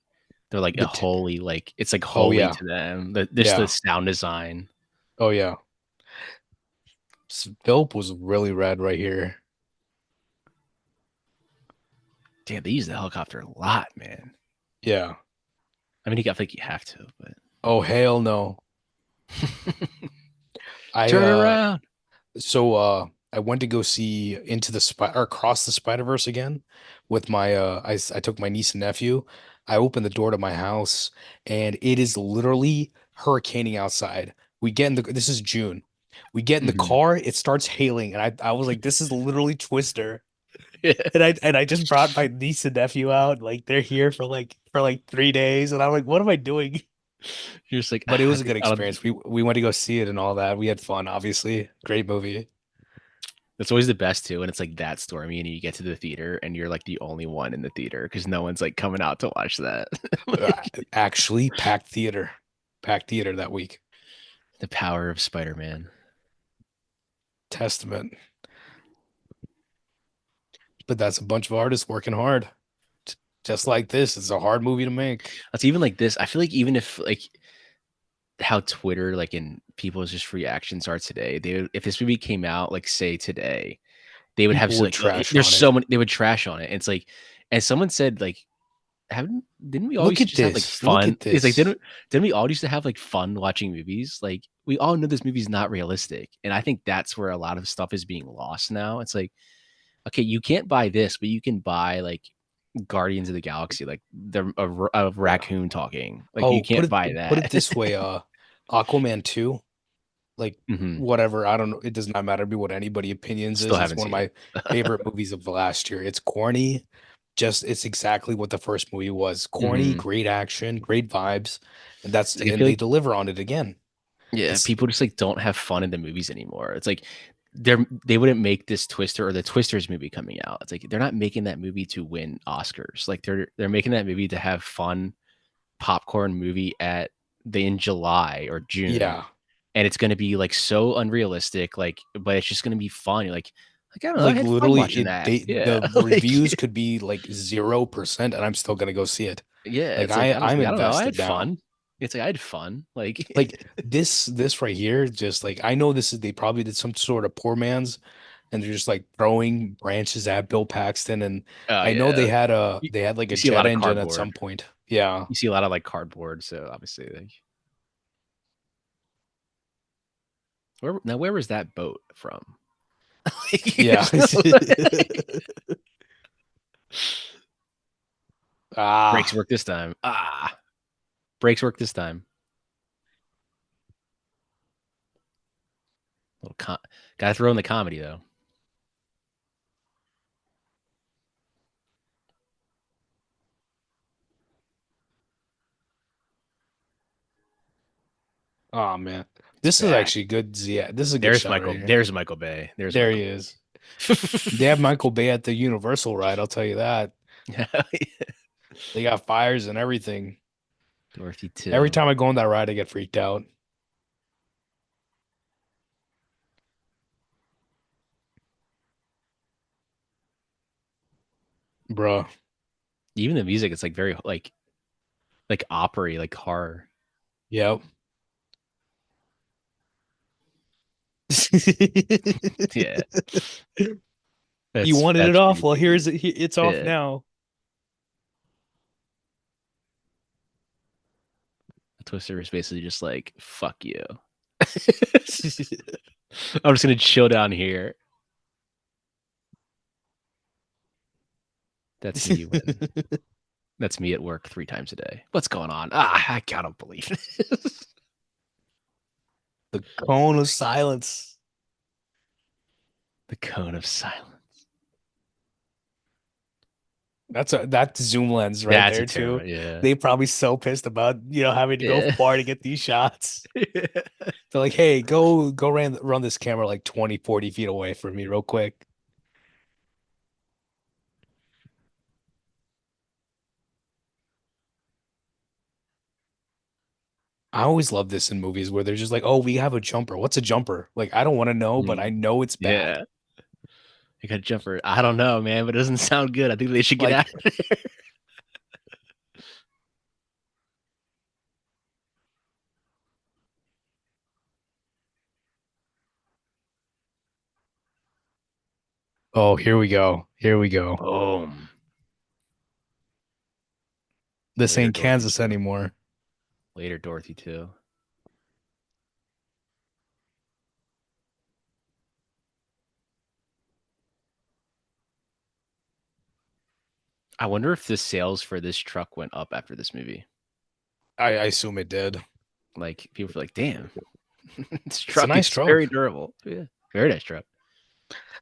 they're like a The t holy like it's like Oh holy yeah. to them. The Yeah. sound design. Oh yeah. Philip was really red right here. Damn, they use the helicopter a lot, man. Yeah. I mean, I feel like you have to, but Oh hell no. I turn around. I went to go see Into the Spider or Across the Spider-Verse again with my I took my niece and nephew. I opened the door to my house and it is literally hurricaning outside. We get in the This is June. We get in the Mhm. car, it starts hailing, and I was like, this is literally Twister. Yeah. And I just brought my niece and nephew out. Like they're here for like 3 days, and I'm like, what am I doing? You're just like, But it I was a think good I don't. experience. We went to go see it and all that. We had fun, obviously. Great movie. It's always the best too, and it's like that stormy, and you get to the theater, and you're like the only one in the theater because no one's like coming out to watch that. Like, Actually, packed theater that week. the power of Spider-Man. Testament. But that's a bunch of artists working hard. Just like this, it's a hard movie to make. That's even like this. I feel like even if like how Twitter like and people's just reactions are today, if this movie came out like say today, they would have People so would like, oh, trash there's on so it. many, they would trash on it. And it's like, and someone said like, haven't didn't we all Look used to at just have like this. Look fun? at It's like this. didn't we all used to have like fun watching movies? Like we all know this movie's not realistic, and I think that's where a lot of stuff is being lost now. It's like, okay, you can't buy this, but you can buy like Guardians of the Galaxy, like a Yeah. raccoon talking. Like you Oh, can't buy put it that. this way, Aquaman 2, like Hmm. whatever, I don't know, it does not matter to me what anybody opinions Still is. It's haven't one of seen it. my favorite movies of the last year. It's corny, just it's exactly what the first movie was. Corny, Hmm. great action, great vibes, It's like I and feel they like deliver on it again. yeah, It's people just like don't have fun in the movies anymore. It's like they wouldn't make this Twister or the Twisters movie coming out. It's like they're not making that movie to win Oscars. Like they're making that movie to have fun popcorn movie at the in July or June, yeah, and it's going to be like so unrealistic. Like, but it's just going to be fun. You're like I don't know, I like had fun literally watching that. Yeah, the like reviews could be like 0% and I'm still gonna go see it. yeah, Like it's like I'm I don't know, I had invested now. fun. It's like I had fun. Like, Like this right here, just like I know this is they probably did some sort of poor man's and they're just like throwing branches at Bill Paxton, and oh I know yeah, you, they had like you a see a lot jet of engine at cardboard. some point. Yeah. You see a lot of like cardboard. So obviously, like, where was that boat from? Like, Yeah. it's not like- brakes Ah, work this time. Ah, brakes work this time. Little gotta throw in the comedy though. oh man. It's This is back. actually good. Yeah, this is a good shot right here. There's Michael Bay. There's There Michael he is. Bay. They have Michael Bay at the Universal ride, I'll tell you that. They got fires and everything. Dorothy Every 2. time I go on that ride, I get freaked out. Bruh. Even the music, it's like very like opera, like horror. Yep. Yeah, You wanted it that's off. pretty Well, deep. it's off Yeah, now. the Twister is basically just like fuck you. I'm just gonna chill down here. That's me when that's me at work 3 times a day. What's going on? Ah, I can't believe this. The cone of silence. The cone of silence. That's zoom lens right That's a there terrible. too. Yeah. They probably so pissed about, having to go Yeah. far to get these shots. They're like, hey, go run this camera like 20, 40 feet away from me real quick. I always love this in movies where they're just like, oh, we have a jumper. What's a jumper? Like, I don't want to know, but I Mm. know it's bad. Yeah. I got a jumper. I don't know, man, but it doesn't sound good. I think they should get Like, out of there. oh, here we go. Here we go. Boom. This Later, ain't Dorothy Kansas too. anymore. Later, Dorothy too. I wonder if the sales for this truck went up after this movie. I assume it did. Like people were like, "Damn, this It's a truck nice is very truck. durable." Yeah, very nice truck.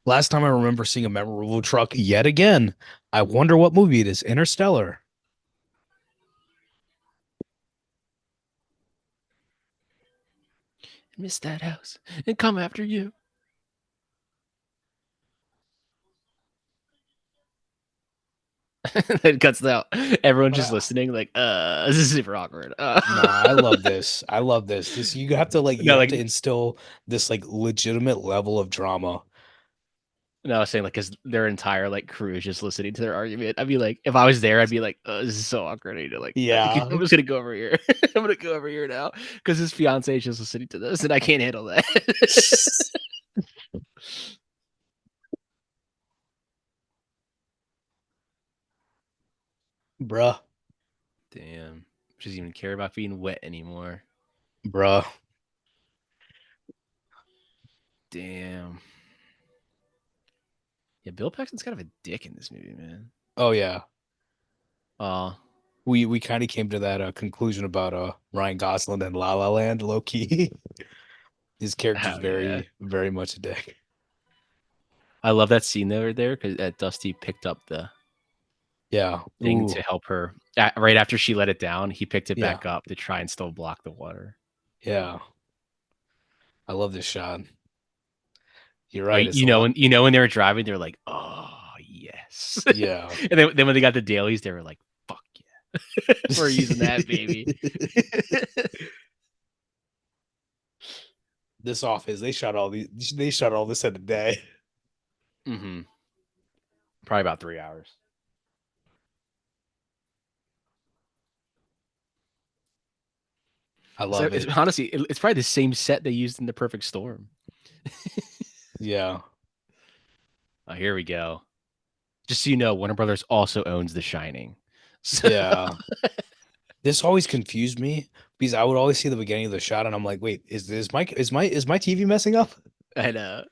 Last time I remember seeing a memorable truck yet again. I wonder what movie it is. Interstellar. Miss that house and come after you. It cuts out. Everyone's just Ah, listening, like, this is super awkward. nah, I love this. I love this. This you have to like you No, have to like, instill this like legitimate level of drama. no, I was saying, like, because their entire like crew is just listening to their argument. I'd be like, if I was there, I'd be like, this is so awkward. I need to like, Yeah. I'm just gonna go over here. I'm gonna go over here now because his fiance is just listening to this, and I can't handle that. Bruh. Damn, she doesn't even care about being wet anymore. Bruh. Damn. Yeah, Bill Paxton's kind of a dick in this movie, man. Oh yeah. Uh, We kind of came to that conclusion about Ryan Gosling and La La Land, low key. His character's oh yeah. very much a dick. I love that scene there because Dusty picked up the Yeah. thing Ooh. to help her right after she let it down. He picked it Yeah. back up to try and still block the water. Yeah. I love this shot. You're Oh, right. It's a lot. when they were driving, they were like, "Oh yes," Yeah. and then when they got the dailies, they were like, "Fuck yeah, we're using that baby." This office, they shot all this in a day. hmm Probably about 3 hours. I So love it. honestly, it's probably the same set they used in The Perfect Storm. Yeah. Oh, here we go. Just so you know, Warner Brothers also owns The Shining. So Yeah. This always confused me because I would always see the beginning of the shot and I'm like, wait, is my TV messing up? and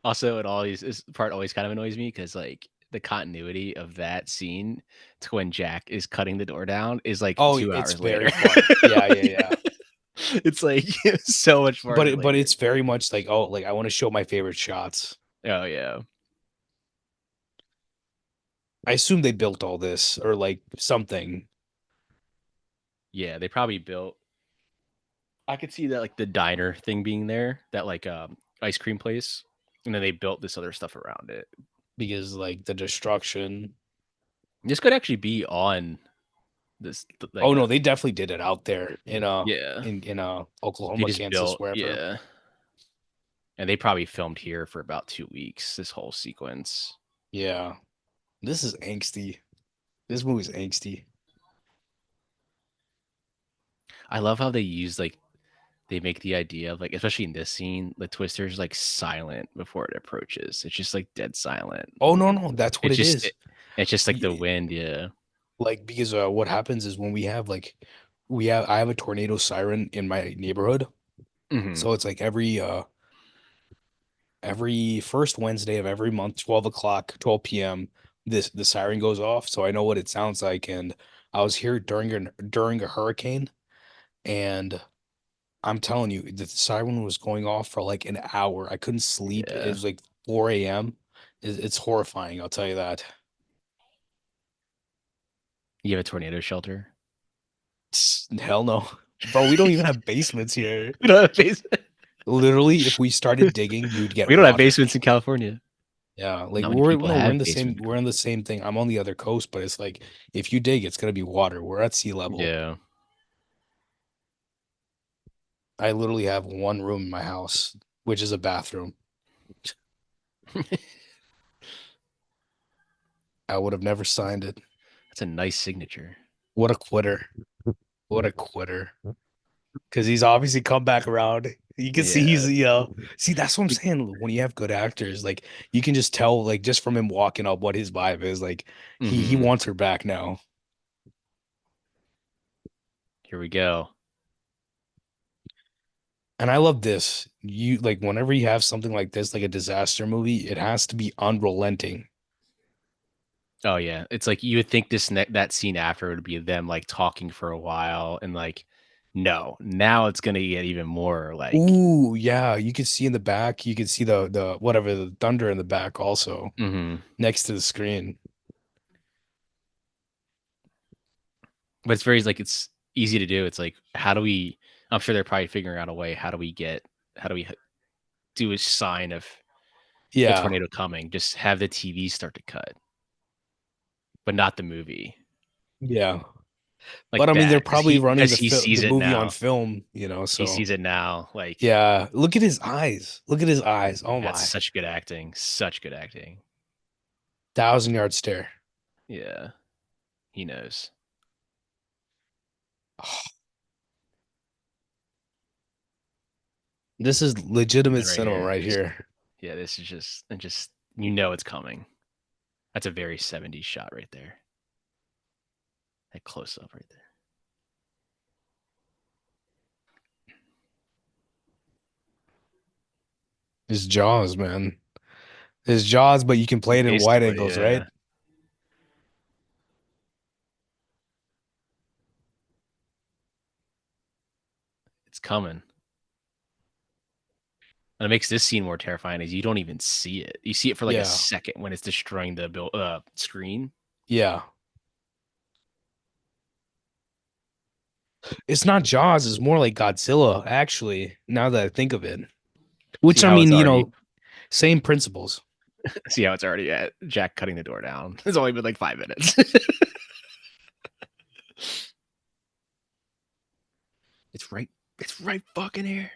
also it always this part always kind of annoys me because like the continuity of that scene to when Jack is cutting the door down is like Oh, two it's hours later. very far. Yeah, yeah, Like, yeah. it's like so much farther But later. it's very much like, oh, like I want to show my favorite shots. Oh yeah. I assume they built all this or like something Yeah, they probably built I could see that like the diner thing being there, that like ice cream place. And then they built this other stuff around it. because like the destruction. This could actually be on this like Oh no, a they definitely did it out there in yeah. They Oklahoma, just Kansas, built wherever. yeah. And they probably filmed here for about 2 weeks, this whole sequence. Yeah. This is angsty. This movie's angsty. I love how they use like they make the idea of like, especially in this scene, the twister's like silent before it approaches. It's just like dead silent. Oh no, no, that's what It's it just is. it's just like the Y- wind, yeah. Like because what happens is when I have a tornado siren in my neighborhood. hmm So it's like every first Wednesday of every month, 12 o'clock, 12 p.m., the siren goes off. So I know what it sounds like. And I was here during a hurricane, and I'm telling you, the siren was going off for like an hour. I couldn't sleep. It Yeah. was like 4 a.m. It's horrifying, I'll tell you that. You have a tornado shelter. Hell no. Bro, we don't even have basements here. We don't have basements. Literally, if we started digging, we would get We don't have water. basements in California. Yeah, like Not many people we're have in the same basements. we're in the same thing. I'm on the other coast, but it's like if you dig, it's gonna be water. We're at sea level. Yeah. I literally have one room in my house, which is a bathroom. I would have never signed it. That's a nice signature. What a quitter. What a quitter. Because he's obviously come back around. You can see Yeah. see, that's what I'm saying. When you have good actors, like you can just tell, like just from him walking up what his vibe is. Like he hmm wants her back now. Here we go. And I love this. You like whenever you have something like this, like a disaster movie, it has to be unrelenting. Oh yeah, it's like you would think that scene after would be them like talking for a while, and like, no, now it's gonna get even more like. Ooh, yeah, you can see in the back, you can see the whatever the thunder in the back also Mhm. next to the screen. But it's very like it's easy to do. It's like how do we? I'm sure they're probably figuring out a way. How do we do a sign of the Yeah, tornado coming? Just have the TV start to cut, but not the movie yeah. like But I mean, they're that probably running because he the sees it movie on now. film, He so sees it now. Like yeah. Look at his eyes. Look at his eyes. Oh that's my. such good acting. Such good acting. 1,000 yard stare. Yeah, he knows. This is And legitimate then right cinema here, right just here. yeah, this is just you know it's coming. That's a very 70s shot right there. That close up right there. His jaws, man. His jaws, but you can play it in wide Basically, angles, right? yeah, it's coming. And it makes this scene more terrifying is you don't even see it. You see it for like a Yeah. second when it's destroying the screen. Yeah. It's not Jaws, it's more like Godzilla, actually, now that I think of it. See Which I how it's mean, already same principles. see how it's already at Jack cutting the door down. It's only been like 5 minutes. it's right. It's right fucking here.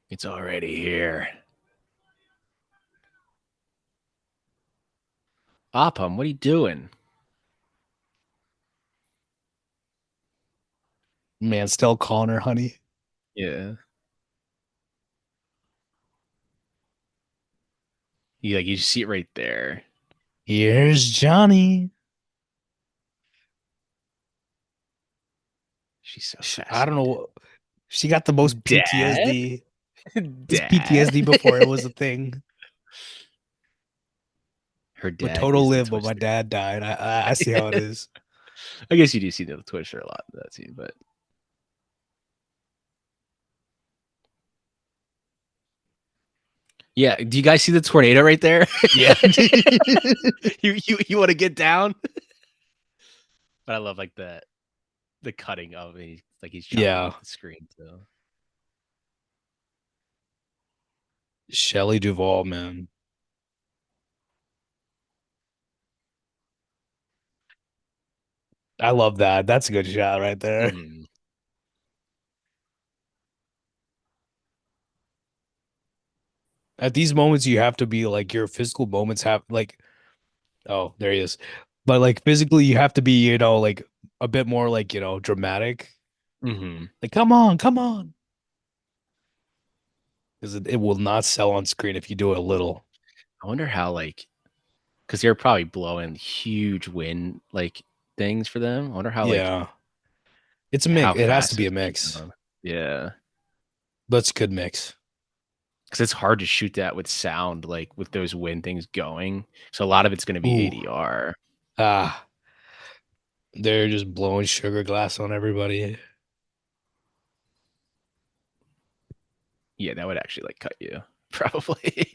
It's already here. Opham, what are you doing? Man, still calling her honey. Yeah. You see it right there. Here's Johnny. She's so I don't fascinated. know. She got the most Dad? PTSD. This Dad? PTSD before it was a thing. Her But dad total is the live, but my twister. dad died. I see how it is. I guess you do see the twister a lot in that scene, but yeah. Do you guys see the tornado right there? Yeah. You want to get down? But I love like the cutting of it. Like he's chopping Yeah. up the screen too. Shelley Duvall, man. I love that. That's a good shot right there. Mhm. At these moments, you have to be like your physical moments have like, oh, there he is. But like physically, you have to be, like a bit more like, dramatic. Mhm. Like, come on, come on. Because it will not sell on screen if you do it a little. I wonder how like because they're probably blowing huge wind like things for them. I wonder how like Yeah. It's a how mix. It has to fast be it's a being mix. done. Yeah, But it's a good mix. because it's hard to shoot that with sound, like with those wind things going. So a lot of it's going to be Ooh. ADR. Ah, they're just blowing sugar glass on everybody. Yeah, that would actually like cut you probably.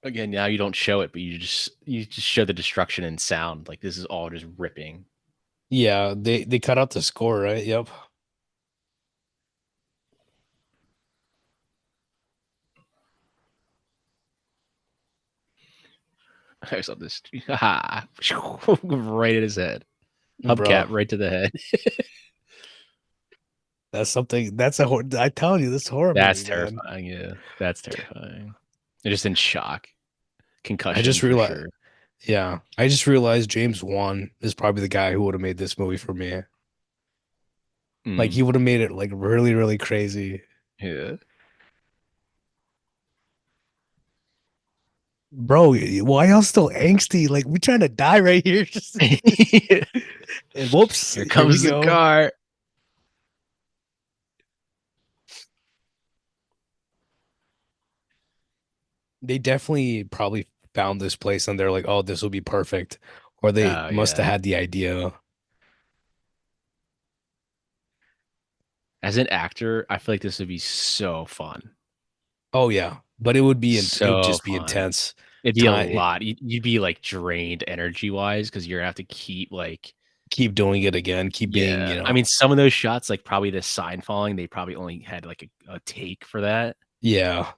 Again, now you don't show it, but you just show the destruction and sound. Like this is all just ripping. Yeah, they cut out the score, right? Yep. I saw this right at his head. Bro. Hubcap right to the head. That's something. That's a. I tell you, this horror That's movie, man. terrifying. Yeah, that's terrifying. They're just in shock, I concussion just for realized. sure. Yeah, I just realized James Wan is probably the guy who would have made this movie for me. Like Mm. he would have made it like really, really crazy. Yeah. Bro, why y'all still angsty? Like we trying to die right here. And whoops, Here here we comes the go. car. They definitely probably found this place and they're like, oh, this will be perfect. Or they Oh must have yeah. had the idea. As an actor, I feel like this would be so fun. Oh yeah. But it would be it would So just be fun. intense. It'd be a Time lot. You'd be like drained energy wise because you're gonna have to keep like, keep doing it again, keep being, yeah. I mean, some of those shots, like probably the sign falling, they probably only had like a take for that, yeah.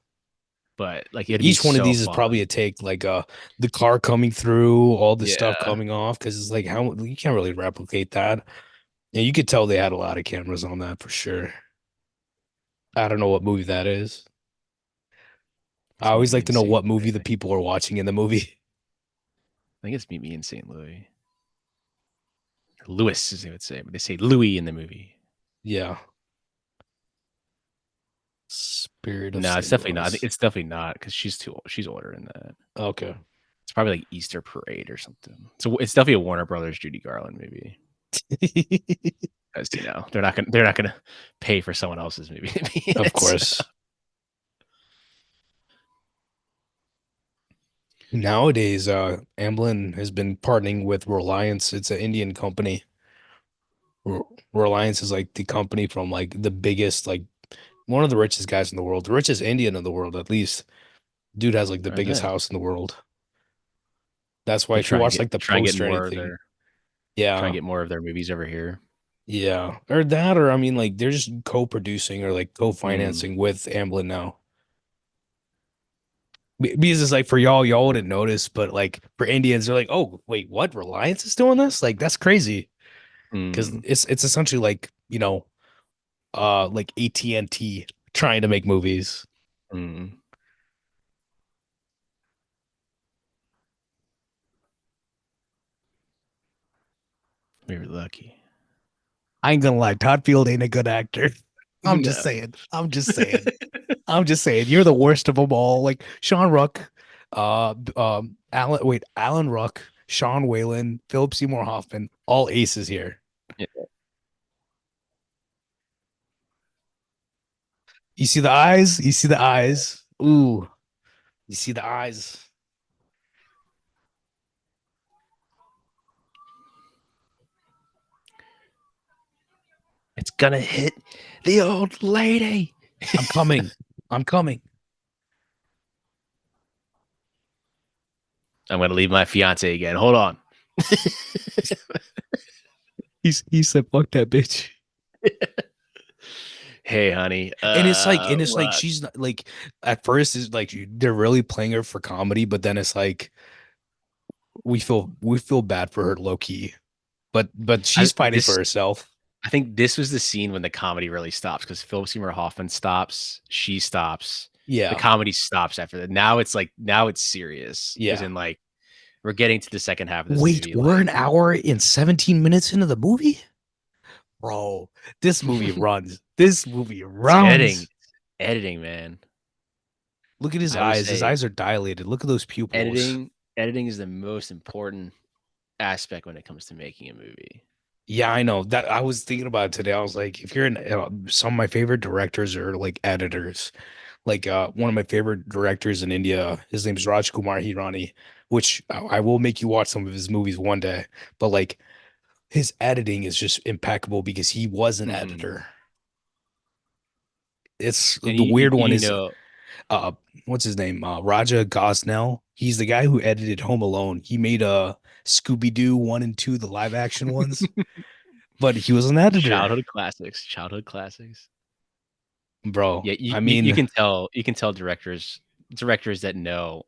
but like it'd be Each one of so these is probably fun. a take, like the car coming through, all the stuff Yeah. coming off, because it's like how you can't really replicate that. Yeah, you could tell they had a lot of cameras on that for sure. I don't know what movie that is. I It's Meet always Me like in to know St. what Louis, movie I the think. people are watching in the movie. I think it's Meet Me in St. Louis. Louis, as they would say, but they say Louis in the movie. Yeah. Spirit of No, it's St. definitely not. I think Louis. it's definitely not because she's too old. She's older than that. Okay. It's probably like Easter Parade or something. So it's definitely a Warner Brothers Judy Garland movie. Because they're not gonna pay for someone else's movie to be in Of it. So. course. Nowadays, Amblin has been partnering with Reliance. It's an Indian company. Reliance is like the company from like the biggest, like one of the richest guys in the world, the richest Indian in the world, at least. Dude has like the All biggest right. house in the world. That's why They if you watch like the try and get post or more of anything, their try and yeah, get more of their movies over here. yeah, or that, or I mean, like they're just co-producing or like Mm, co-financing with Amblin now. Because it's like for y'all wouldn't notice, but like for Indians, they're like, oh, wait, what? Reliance is doing this? Like that's crazy. Because mm, it's essentially like, like AT&T trying to make movies. mm. We were lucky. I ain't gonna lie, Todd Field ain't a good actor. I'm just No. saying. I'm just saying. I'm just saying. You're the worst of them all. Like Sean Ruck, Alan Ruck, Sean Whalen, Philip Seymour Hoffman, all aces here. Yeah. You see the eyes? You see the eyes? Ooh, you see the eyes? It's gonna hit the old lady. I'm coming. I'm coming. I'm gonna leave my fiance again. Hold on. He said, "Fuck that bitch." Hey, honey. And it's like What? she's not like at first is like they're really playing her for comedy, but then it's like we feel bad for her low key. But I she's fighting for this herself. I think this was the scene when the comedy really stops because Philip Seymour Hoffman stops, she stops, the Yeah. comedy stops after that. Now it's serious, as Yeah. in like we're getting to the second half of this Wait, movie. we're Like an hour and 17 minutes into the movie? Bro, this movie it's runs. This movie editing, runs. editing, man. Look at his I would eyes. His say eyes are dilated. Look at those pupils. editing is the most important aspect when it comes to making a movie. Yeah, I know that. I was thinking about it today. I was like, if you're some of my favorite directors are like editors. Like one of my favorite directors in India, his name is Rajkumar Hirani, which I will make you watch some of his movies one day. But like his editing is just impeccable because he was an Hmm. editor. It's And the weird one you is know, uh what's his name? Raja Gosnell. He's the guy who edited Home Alone. He made Scooby-Doo 1 and 2, the live action ones, but he was an editor. childhood classics. Bro, Yeah, I mean, you can tell directors that know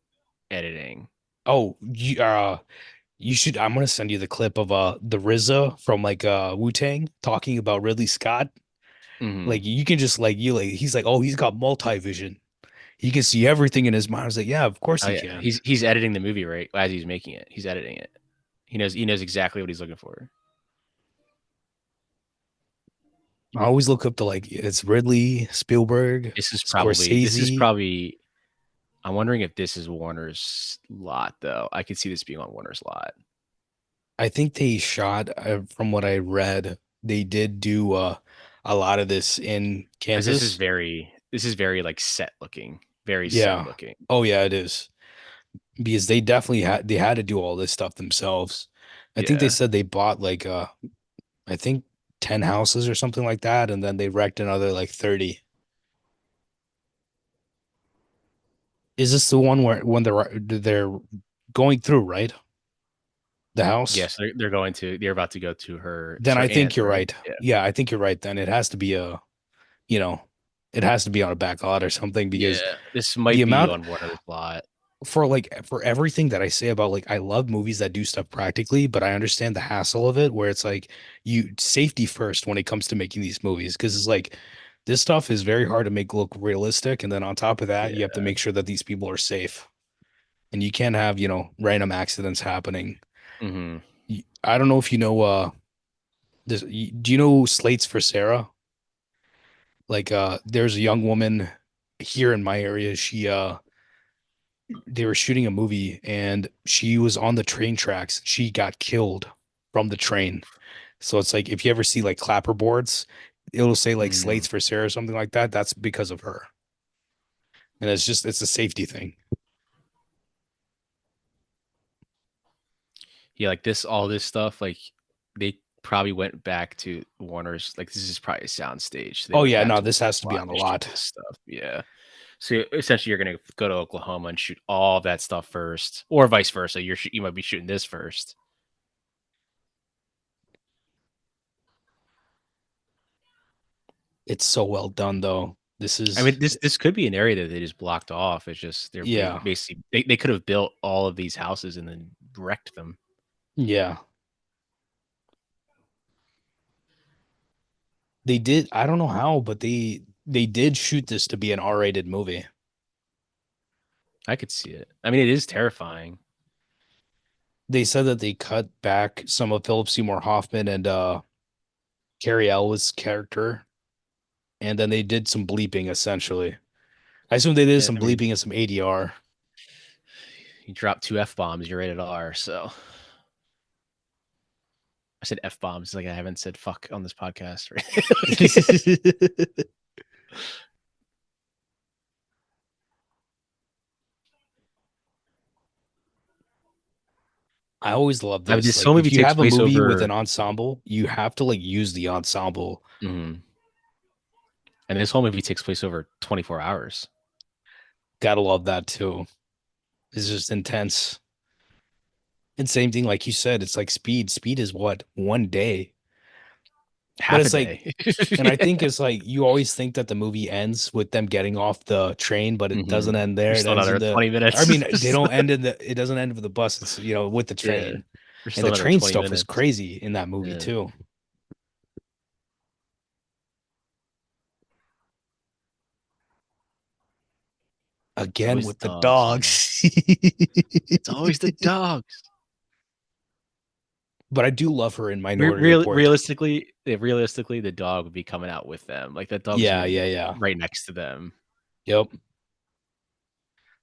editing. oh, you should. I'm gonna send you the clip of the RZA from like Wu-Tang talking about Ridley Scott. Hmm. Like you can just like you like he's like, oh, he's got multi-vision. He can see everything in his mind. I was like, yeah, of course Oh he yeah, can. he's editing the movie right as he's making it. He's editing it. He knows exactly what he's looking for. I always look up to like it's Ridley, Spielberg, Scorsese. This is probably. I'm wondering if this is Warner's lot though. I could see this being on Warner's lot I think they shot, from what I read, they did do a lot of this in because Kansas. this is very like set looking, very set Yeah. looking. Oh yeah, it is. Because they had to do all this stuff themselves. I think they Yeah. said they bought like I think 10 houses or something like that, and then they wrecked another like 30. Is this the one where when they're going through, right? The house? Yes, they're about to go to her. It's Then her I aunt, think you're right? right. Yeah. Yeah, I think you're right then. It has to be you know, it has to be on a back lot or something because Yeah. This the might be amount on Warner's lot. for everything that I say about like I love movies that do stuff practically, but I understand the hassle of it where it's like you safety first when it comes to making these movies because it's like this stuff is very hard to make look realistic, and then on top of that, you have to Yeah. make sure that these people are safe, and you can't have, random accidents happening. Hmm. I don't know if you know this. Do you know Slates for Sarah? Like there's a young woman here in my area. They were shooting a movie and she was on the train tracks. She got killed from the train. So it's like if you ever see like clapper boards, it'll say like Hmm. Slates for Sarah or something like that. That's because of her. And it's a safety thing. Yeah, like all this stuff, like they probably went back to Warner's. Like this is probably a sound stage. So they Oh went yeah, back no, to this Warner's has to be lot on the to shoot lot. this stuff. Yeah. So essentially, you're gonna go to Oklahoma and shoot all of that stuff first, or vice versa. You might be shooting this first. It's so well done though. This I mean, is this could be an area that they just blocked off. It's just they yeah. basically they could have built all of these houses and then wrecked them. Yeah. They did, I don't know how, but they did shoot this to be an R-rated movie. I could see it. I mean, it is terrifying. They said that they cut back some of Philip Seymour Hoffman and Carrie Elwes' character, and then they did some bleeping essentially. I assume they did I some mean, bleeping and some ADR. you drop two f bombs, you're rated R. So I said f bombs like I haven't said fuck on this podcast. Right? I always love I mean, this. this Like, whole movie if you takes have a place movie with an over. ensemble, you have to like use the ensemble. Mhm. And this whole movie takes place over 24 hours. Gotta love that too. It's just intense. And same thing, like you said, it's like Speed. Speed is what, 1 day? But Half a it's like, day. and I think it's like you always think that the movie ends with them getting off the train, but it Hmm. doesn't end We're there. It still ends in another the, 20 I minutes. mean, they don't end in the, it doesn't end with the bus. It's, with the Yeah. train. We're And still the another train 20 stuff is minutes. crazy in that movie Yeah. too. It's Again always the with the dogs, man. dogs. It's always the dogs. But I do love her in Minority Report. Realistically, the dog would be coming out with them. Like that dog's Yeah, gonna yeah, be yeah. right next to them. Yep.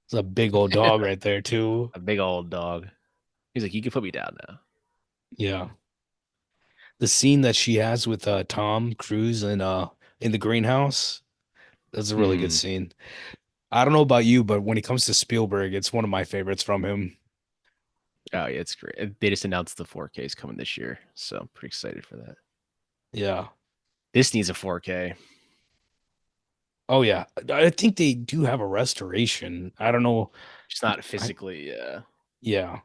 It's a big old dog right there too. A big old dog. He's like, you can put me down now. Yeah. The scene that she has with Tom Cruise in the greenhouse, that's a really good Hmm. scene. I don't know about you, but when it comes to Spielberg, it's one of my favorites from him. Oh yeah, it's great. They just announced the 4K is coming this year, so I'm pretty excited for that. Yeah. This needs a 4K. Oh yeah. I think they do have a restoration. I don't know. Just not I, physically. yeah.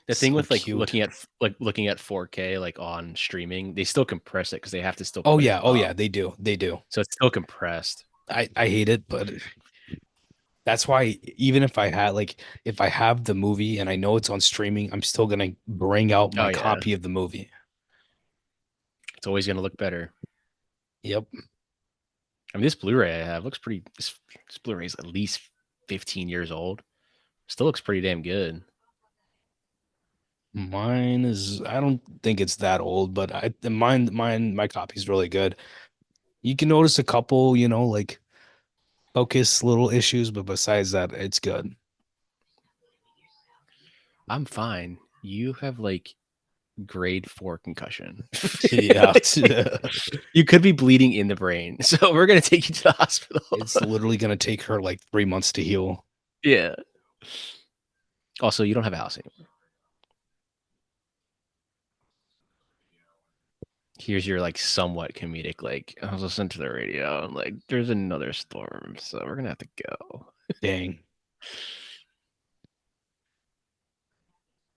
The thing So with like cute. looking at 4K like on streaming, they still compress it because they have to still Oh put yeah. it Oh up, yeah, they do. They do. so it's still compressed. I hate it, but that's why even if I had like if I have the movie and I know it's on streaming, I'm still gonna bring out Oh my yeah, copy of the movie. It's always gonna look better. Yep. I mean, this Blu-ray I have looks pretty. This Blu-ray is at least 15 years old. Still looks pretty damn good. Mine is, I don't think it's that old, but my copy's really good. You can notice a couple, like focus little issues, but besides that, it's good. I'm fine. You have like grade 4 concussion. Yeah. You could be bleeding in the brain, so we're gonna take you to the hospital. It's literally gonna take her like 3 months to heal. Yeah. Also, you don't have a house anymore. Here's your like somewhat comedic, like I was listening to the radio and like there's another storm, so we're gonna have to go. Dang.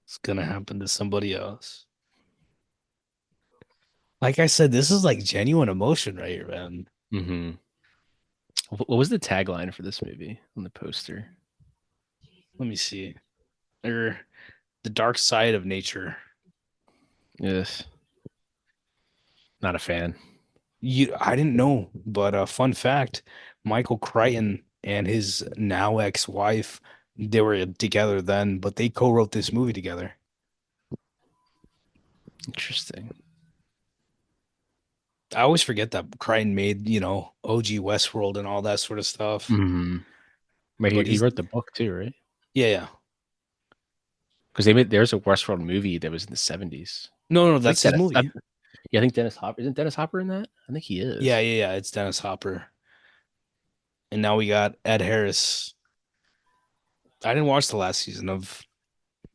It's gonna happen to somebody else. Like I said, this is like genuine emotion right here, man. Mm-hmm. What was the tagline for this movie on the poster? Let me see. Or the dark side of nature. Yes. Not a fan. I didn't know, but fun fact, Michael Crichton and his now ex-wife, they were together then, but they co-wrote this movie together. Interesting. I always forget that Crichton made, OG Westworld and all that sort of stuff. Mm-hmm. But But he he's wrote the book too, right? yeah. Because there's a Westworld movie that was in the 70s. No, I think that's his movie. Yeah, I think Dennis Hopper isn't Dennis Hopper in that? I think he is. Yeah. It's Dennis Hopper. And now we got Ed Harris. I didn't watch the last season of,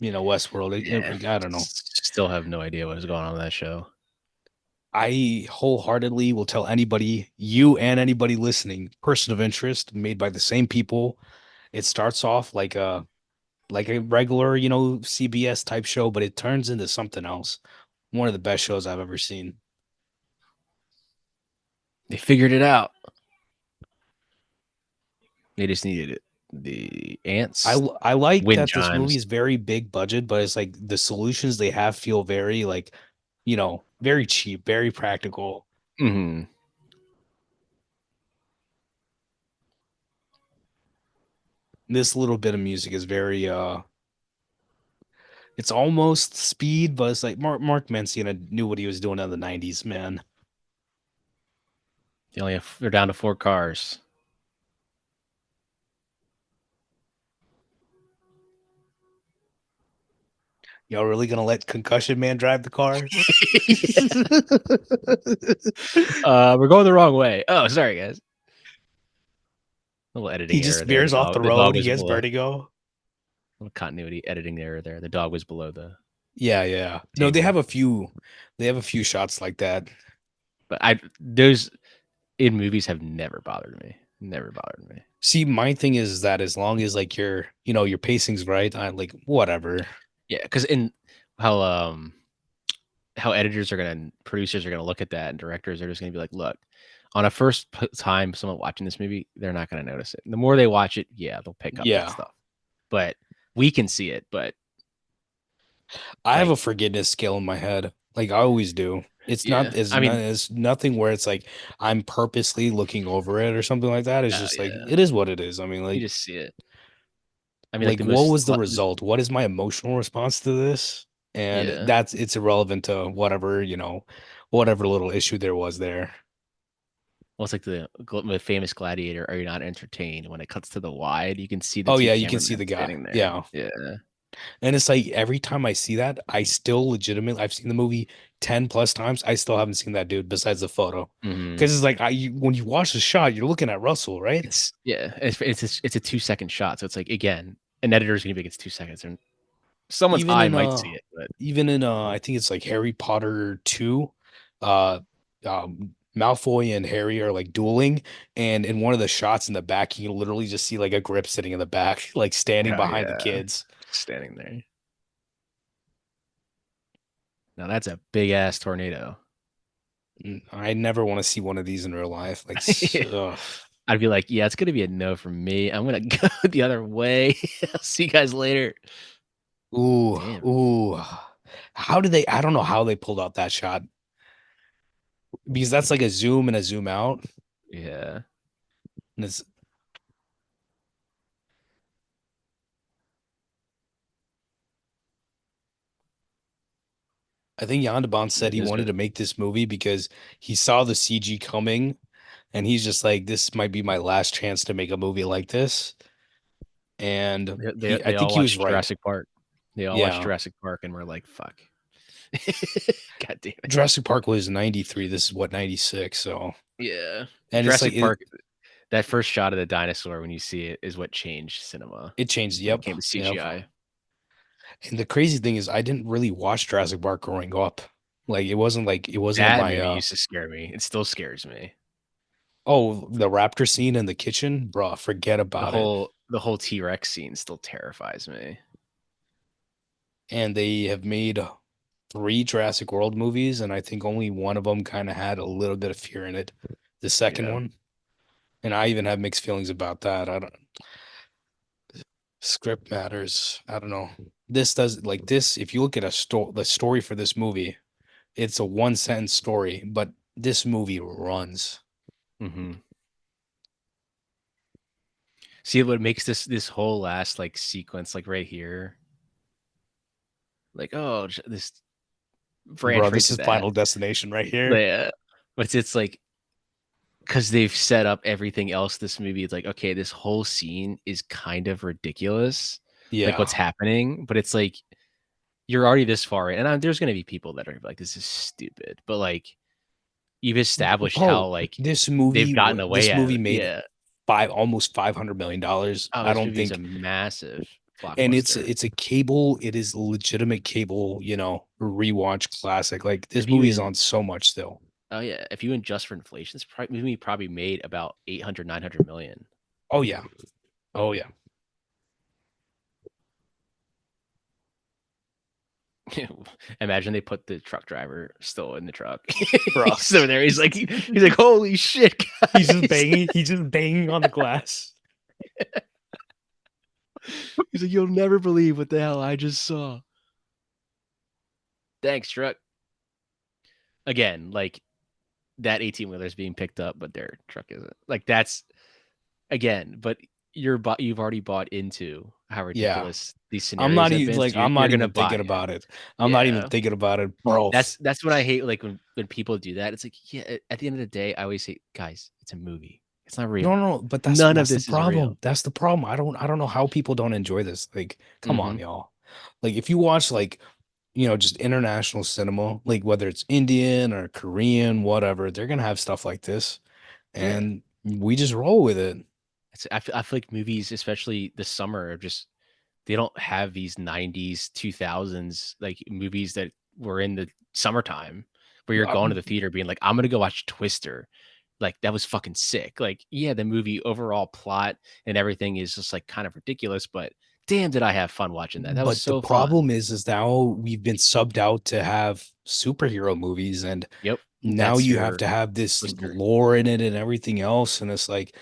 Westworld. Yeah. I don't know. Still have no idea what is going on in that show. I wholeheartedly will tell anybody, you and anybody listening, person of interest made by the same people. It starts off like a regular, CBS type show, but it turns into something else. One of the best shows I've ever seen. They figured it out. They just needed it. The ants, I like wind that this movie chimes. is very big budget, but it's like the solutions they have feel very like, very cheap, very practical. Mm-hmm. This little bit of music is very it's almost speed, but it's like Mark Mancina knew what he was doing in the 90s, man. They're down to 4 cars. Y'all really gonna let Concussion Man drive the car? We're going the wrong way. Oh, sorry guys. A little He editing just error there. veers off the The dog road. He was gets below. vertigo. Little continuity editing error there. The dog was below the Yeah. No, they table. have a few. They have a few shots like that. But those in movies have never bothered me. Never bothered me. See, my thing is that as long as like your pacing's right, I like whatever. Yeah, because in how producers are gonna look at that, and directors are just gonna be like, look, on a time someone watching this movie, they're not gonna notice it. And the more they watch it, yeah, they'll pick up that Yeah. stuff. But we can see it. But I have like, a forgiveness scale in my head. Like I always do. It's yeah, not it's I not mean, it's nothing where it's like I'm purposely looking over it or something like that. It's just like yeah, it is what it is. I mean, you like just see it. I mean, like like the what most, was the result? What is my emotional response to this? And yeah. it's irrelevant to whatever, whatever little issue there was there. Well, it's like the famous Gladiator. Are you not entertained? When it cuts to the wide, you can see the Oh two yeah, you can see cameramen the guy. standing there. Yeah. Yeah. And it's like every time I see that, I still legitimately I've seen the movie 10 plus times. I still haven't seen that dude besides the photo. Mm-hmm. Because it's like when you watch the shot, you're looking at Russell, right? It's a 2 second shot, so it's like again, an editor's gonna be like it's 2 seconds, and someone's Even eye in might see it, but I think it's like Harry Potter 2, uh Malfoy and Harry are like dueling, and in one of the shots in the back, you can literally just see like a grip sitting in the back, like standing oh behind the yeah, kids. standing there. Now that's a big ass tornado. I never want to see one of these in real life. Like, ugh. I'd be like, yeah, it's gonna be a no from me. I'm gonna go the other way. I'll see you guys later. Ooh, Damn. ooh. I don't know how they pulled out that shot. because that's like a zoom and a zoom out. Yeah. And it's I think Yondaban said It he is wanted good. to make this movie because he saw the CG coming and he's just like, this might be my last chance to make a movie like this. And I They think all he was watched right. Jurassic Park. They all watched Yeah. Jurassic Park and were like, "Fuck." God damn it. Jurassic Park was 93. This is what, 96. So, Yeah. and it's like Jurassic Park, that first shot of the dinosaur when you see it is what changed cinema it changed. when it Yep. came to Yep. CGI. And the crazy thing is I didn't really watch Jurassic Park growing up. Like it wasn't in That my movie used to scare me. It still scares me. oh, the raptor scene in the kitchen, bro, forget about it. The whole T-Rex scene still terrifies me. And they have made three Jurassic World movies, and I think only one of them kind of had a little bit of fear in it. The second Yeah. one, and I even have mixed feelings about that. I don't script matters. I don't know. This does like this. If you look at the story for this movie, it's a one sentence story, but this movie runs. Hmm. See what makes this whole last like sequence like right here, like this Bro, branch right this to is that. Final Destination right here. Yeah, but it's like because they've set up everything else. This movie, it's like okay, this whole scene is kind of ridiculous, like Yeah. what's happening. But it's like you're already this far in, and there's gonna be people that are like, "This is stupid," but like you've established how Bro, like they've gotten away this at movie it. made Yeah. almost $500 million. Oh, I this don't movie is a think, massive and blockbuster. it's a cable, it is legitimate cable, rewatch classic. Like this If you movie is in on so much still. Oh yeah, if you adjust for inflation, this movie probably made about 800, 900 million. Oh yeah. Oh yeah. Imagine they put the truck driver still in the truck. Bro. He's over there. He's like, holy shit, guys. He's just banging on the glass. He's like, you'll never believe what the hell I just saw. Thanks, truck. Again, like that 18 wheeler is being picked up, but their truck isn't. Like that's again, but you've already bought into how Yeah. ridiculous these scenarios have been. So I'm you're not gonna even buy thinking it. about it. I'm not even Yeah. thinking about it, bro. That's what I hate. Like when people do that, it's like, yeah. At the end of the day, I always say, guys, it's a movie. It's not No, real. no, no, but None of that's the this is real. problem. That's the problem. I don't know how people don't enjoy this. Like, come on, Hmm. y'all. Like if you watch like, just international cinema, like whether it's Indian or Korean, whatever, they're gonna have stuff like this. Yeah, And we just roll with it. I feel like movies, especially this summer, are just they don't have these '90s, 2000s like movies that were in the summertime where you're going to Um, the theater being like, I'm gonna go watch Twister. Like that was fucking sick. Like, yeah, the movie overall plot and everything is just like kind of ridiculous, but damn, did I have fun watching that? That was but the so fun. problem is now we've been subbed out to have superhero movies, and Yep, now that's you have your to have this Twister. lore in it and everything else. And it's like,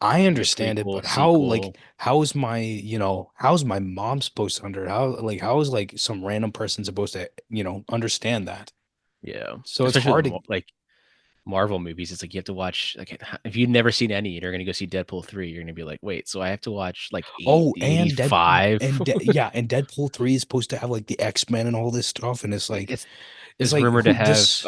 I Yeah, understand it, prequel, but how like sequel. how's my mom supposed to how is like some random person supposed to, understand that? Yeah, So it's especially hard to like Marvel movies. It's like you have to watch like if you've never seen any, you're gonna go see Deadpool 3. You're gonna be like, wait, so I have to watch like oh, the and Dead 85. yeah, and Deadpool 3 is supposed to have like the X-Men and all this stuff, and it's It's like rumored to who have this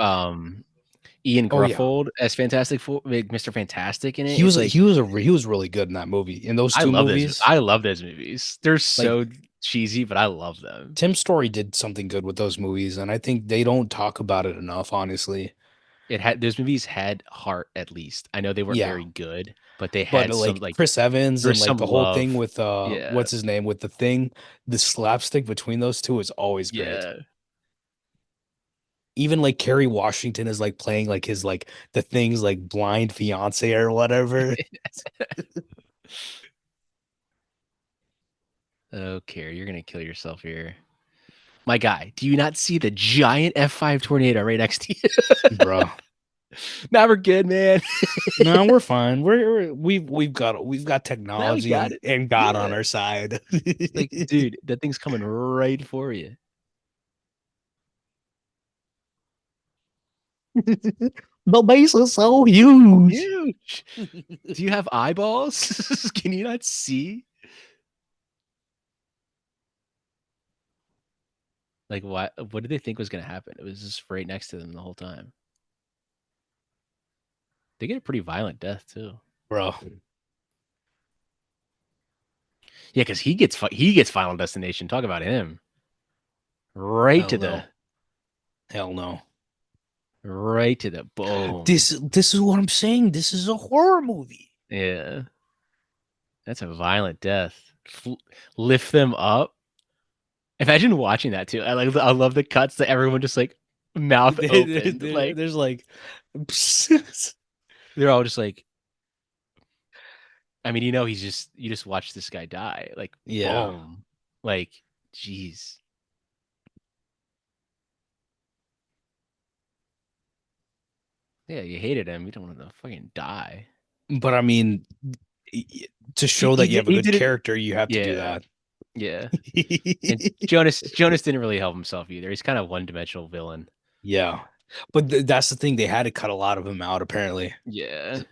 Ian oh yeah. Gruffold as Fantastic Four, like Mr. Fantastic in it. It's like He was really good in that movie. In those I two love those. movies, I love those movies. They're like so cheesy, but I love them. Tim Story did something good with those movies, and I think they don't talk about it enough, honestly. It had those movies had heart at least. I know they weren't Yeah. very good, but they But had some like like Chris Evans there and was like some the whole thing love. with Yeah, what's his name with the thing, the slapstick between those two is always great. yeah. Even like Kerry Washington is like playing like his like the things like blind fiance or whatever. Okay, you're gonna kill yourself here. My guy, do you not see the giant F5 tornado right next to you? Bro. Now we're good, man. No, we're fine. We've got Now we technology got it. and God on Yeah. our side. It's like, dude, that thing's coming right for you. The base is so huge. Huge. Do you have eyeballs? Can you not see? Like, what did they think was gonna happen? It was just right next to them the whole time. They get a pretty violent death too. Bro. Yeah, because he gets Final Destination. Talk about him. Right Hell to no. the Hell no. boom. This is what I'm saying. This is a horror movie. Yeah, that's a violent death. Lift them up. Imagine watching that too. I love the cuts that everyone just like mouth opened. Like There's like they're all just like, I mean, you just watch this guy die. Like yeah. boom. Like, jeez. Yeah, you hated him. You don't want to fucking die. But I mean, to He show he that you did have a he good did it. character, you have to do Yeah, that. yeah. And Jonas didn't really help himself either. He's kind of one-dimensional villain. Yeah. But that's the thing. They had to cut a lot of him out, apparently. Yeah.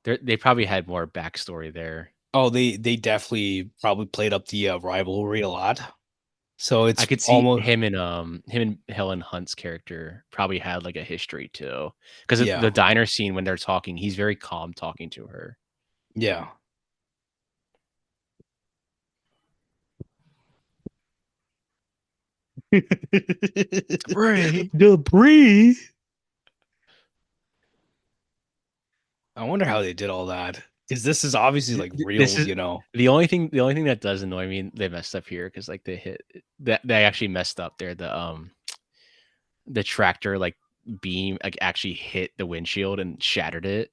They probably had more backstory there. Oh, they definitely probably played up the rivalry a lot. So I it's could see almost, him and Helen Hunt's character probably had like a history too. Because yeah. the diner scene when they're talking, he's very calm talking to her. Yeah. Right. Debris. I wonder how they did all that. Because this is obviously like This real, is you know. the only thing that does annoy me. They messed up here because like they hit that they actually messed up there. The tractor like beam like actually hit the windshield and shattered it.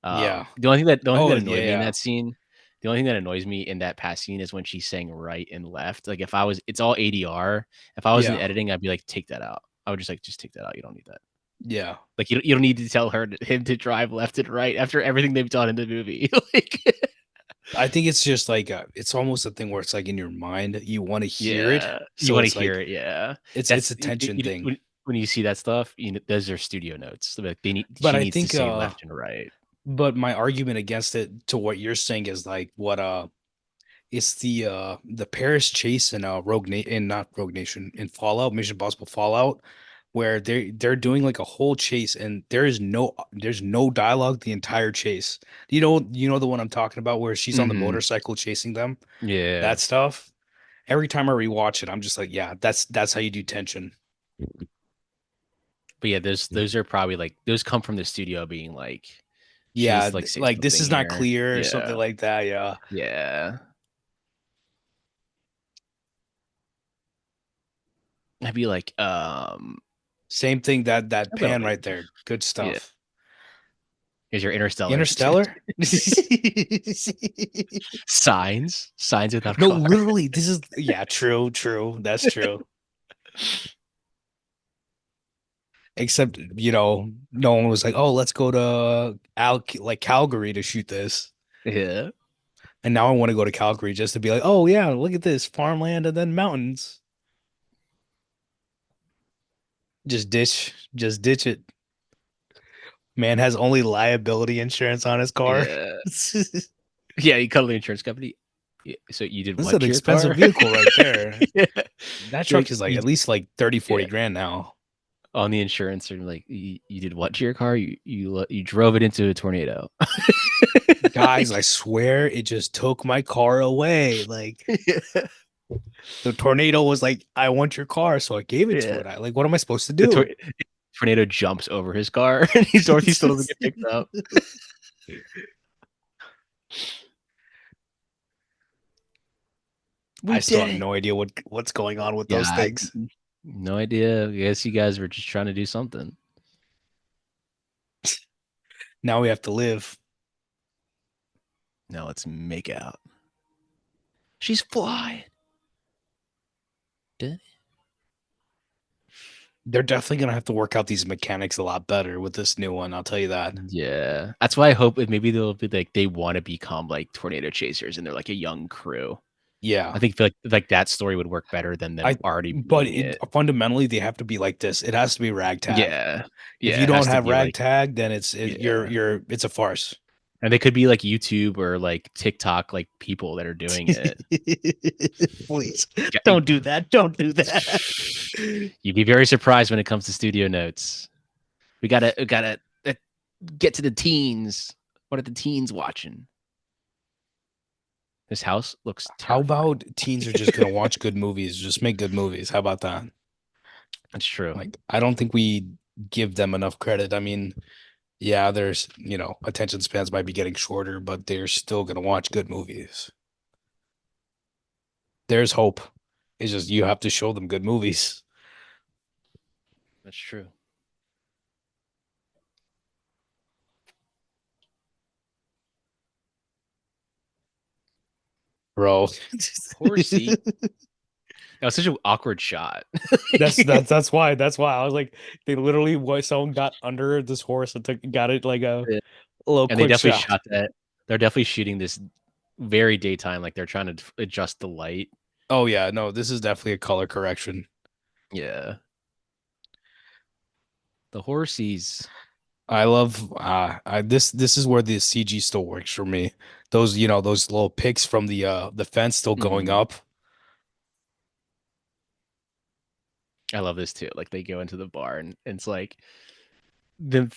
Yeah. The only thing that Oh, yeah, annoyed me in yeah. that scene, the only thing that annoys me in that past scene is when she's saying right and left. Like if I was, it's all ADR. If I was in Yeah. editing, I'd be like, take that out. I would just take that out. You don't need that. Yeah. Like you don't need to tell him to drive left and right after everything they've done in the movie. Like I think it's just like it's almost a thing where it's like in your mind, you want to hear it. yeah, you So want to it's hear like it. Yeah, it's that's a tension thing. when you see that stuff. Those are studio notes. Like But she I needs to think say left and right. but my argument against it to what you're saying is like what it's the Paris chase in not Rogue Nation in Fallout, Mission Impossible Fallout, where they're doing like a whole chase and there's no dialogue the entire chase. You know the one I'm talking about where she's on the Hmm. motorcycle chasing them? Yeah, That stuff. Every time I rewatch it, I'm just like, yeah, that's how you do tension. but yeah, those are probably like those come from the studio being like she needs Yeah, to like say like this something is not here. clear or something Yeah, like that. Yeah. yeah. I'd be like, Same thing that a little pan bit. right there. Good Yeah. stuff. Here's your Interstellar. Interstellar? Signs without No, car. literally, this is yeah, true. That's true. Except, no one was like, "Oh, let's go to Calgary to shoot this." Yeah. And now I want to go to Calgary just to be like, "Oh yeah, look at this farmland and then mountains." Just ditch it. Man has only liability insurance on his car. Yeah. Yeah, you call the insurance company. Yeah, so you did This is what an to your expensive car? vehicle right there. Yeah. That You're truck like, is like at least like 30, yeah, 40 grand now. on the insurance, and like, you did what to your car? You drove it into a tornado. Guys, I swear it just took my car away. Like Yeah. the tornado was like, I want your car, so I gave it to Yeah. it. I like, what am I supposed to The do? tornado jumps over his car, and he still doesn't get picked up. We I still did have it. no idea what's going on with Yeah, those things. no idea. I guess you guys were just trying to do something. Now we have to live. Now let's make out. She's flying. Did They're definitely gonna have to work out these mechanics a lot better with this new one. I'll tell you that. Yeah, that's why I hope maybe they'll be like they want to become like tornado chasers, and they're like a young crew. Yeah. I think feel like that story would work better than them I already but being it it. fundamentally they have to be like this. It has to be ragtag. Yeah. If Yeah, you it don't has to have be like ragtag, then yeah. it's a farce. And they could be like YouTube or like TikTok like people that are doing it. Please Yeah, don't do that. Don't do that. you'd be very surprised when it comes to studio notes. We gotta get to the teens. What are the teens watching? This house looks How terrifying. about teens are just gonna watch good movies? Just make good movies. How about that? That's true. Like, I don't think we give them enough credit. I mean, yeah, there's, attention spans might be getting shorter, but they're still gonna watch good movies. There's hope. It's just you have to show them good movies. That's true. Bro. Horsey. That was such an awkward shot. That's why I was like, they literally someone got under this horse and got it like a little And they quick definitely shot. shot that. They're definitely shooting this very daytime, like they're trying to adjust the light. Oh yeah, no, this is definitely a color correction. Yeah. The horsies. I love this is where the CG still works for me. Those, those little pics from the fence still going Mhm. up. I love this too. Like they go into the bar and it's like the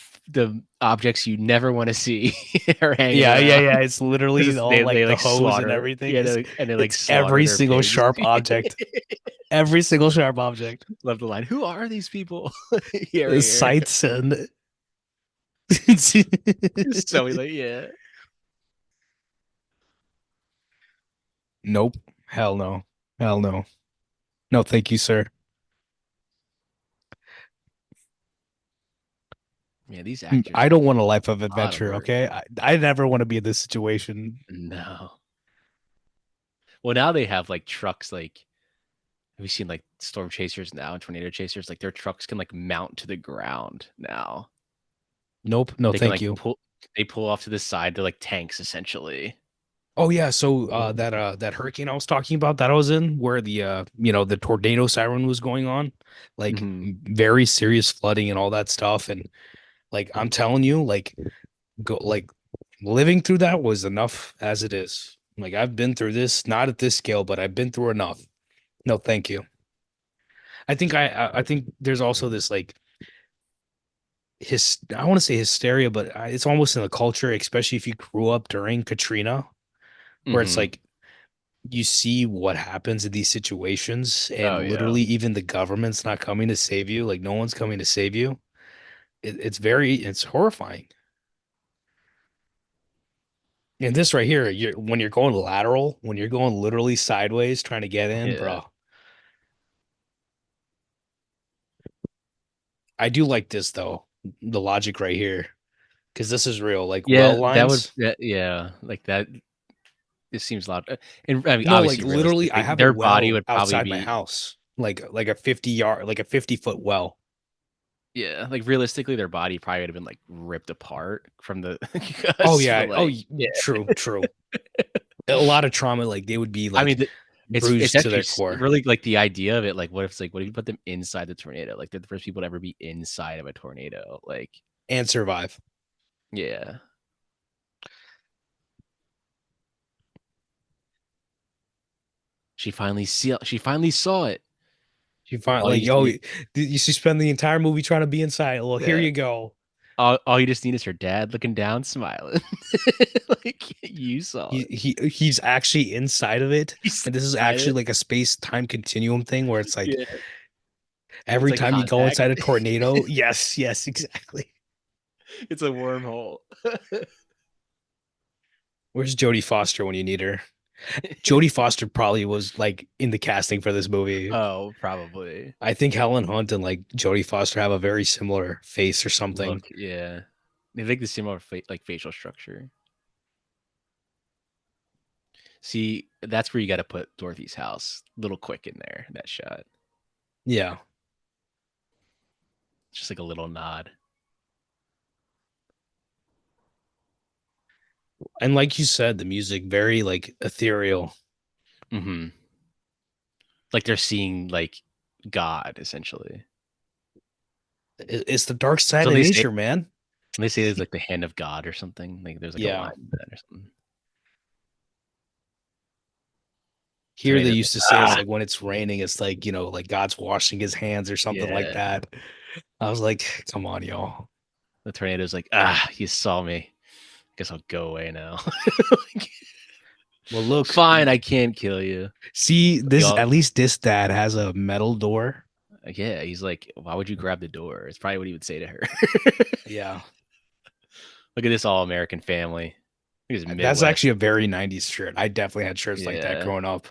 objects you never want to see are hanging Yeah, yeah, around. yeah. It's literally all They like the like hose and slaughter. everything. Yeah, It's and they like it's slaughter every their single pigs. sharp object. Every single sharp object. Love the line. Who are these people? Here, The here. sights and So we like, yeah. Nope. Hell no. Hell no. No, thank you, sir. Man, these actors I put don't in want a life of a lot of adventure, work. okay? I never want to be in this situation. No. Well, now they have like trucks. Like, have you seen like storm chasers now and tornado chasers? Like their trucks can like mount to the ground now. Nope. No, They can thank like you. pull. They pull off to the side. They're like tanks essentially. Oh yeah, so that hurricane I was talking about that I was in where the tornado siren was going on, like Hmm. very serious flooding and all that stuff and like I'm telling you like go like living through that was enough as it is. Like I've been through this, not at this scale, but I've been through enough. No, thank you. I think there's also this like his I want to say hysteria, but it's almost in the culture, especially if you grew up during Katrina, where it's Hmm. like you see what happens in these situations, and Oh yeah. literally even the government's not coming to save you. Like no one's coming to save you. It's horrifying. And this right here, when you're going lateral, when you're going literally sideways trying to get in, Yeah. bro. I do like this though, the logic right here, because this is real. Like well Yeah, that would. lines. Yeah, like that. It seems a lot. And I mean, No, like obviously, literally, I realistically, have a their body well would probably outside my be. house, like a 50 yard, like a 50-foot well. Yeah, like realistically, their body probably would have been like ripped apart from the Oh because the yeah. Oh, like. Yeah, true, true. A lot of trauma, like they would be I like mean, it's bruised to actually their core. really like the idea of it. Like, what if it's like, what if you put them inside the tornado? Like, they're the first people to ever be inside of a tornado. Like, And survive. yeah, she finally saw it. You find All like, you yo, see, you spend the entire movie trying to be inside. Well, here yeah, you go. all you just need is her dad looking down, smiling. Like you saw it. He's actually inside of it, He's and this is inside actually it. like a space-time continuum thing where it's like Yeah, it's every like time you go contact. inside a tornado, yes, yes, exactly. It's a wormhole. Where's Jodie Foster when you need her? Jodie Foster probably was like in the casting for this movie. Oh, probably. I think Helen Hunt and like Jodie Foster have a very similar face or something. Look, yeah. They like the similar like facial structure. See, that's where you got to put Dorothy's house. Little quick in there, that shot. Yeah. Just like a little nod. And like you said, the music very like ethereal. Mm-hmm. Like they're seeing like God essentially. It's the dark side So of nature, man. they say it's like the hand of God or something. Like there's like a Yeah. line in that or something. Here they Tornadoes used like to say it's ah like when it's raining, it's like, like God's washing his hands or something like yeah. that. I was like, come on, y'all. The tornado's like you saw me. Guess I'll go away now. Like, Well, look, fine, I can't kill you. see this, Y'all, at least this dad has a metal door. yeah, he's like, why would you grab the door? It's probably what he would say to her. Yeah. Look at this all American family. Look at this That's Midwest. actually a very 90s shirt. I definitely had shirts like that Yeah, growing up.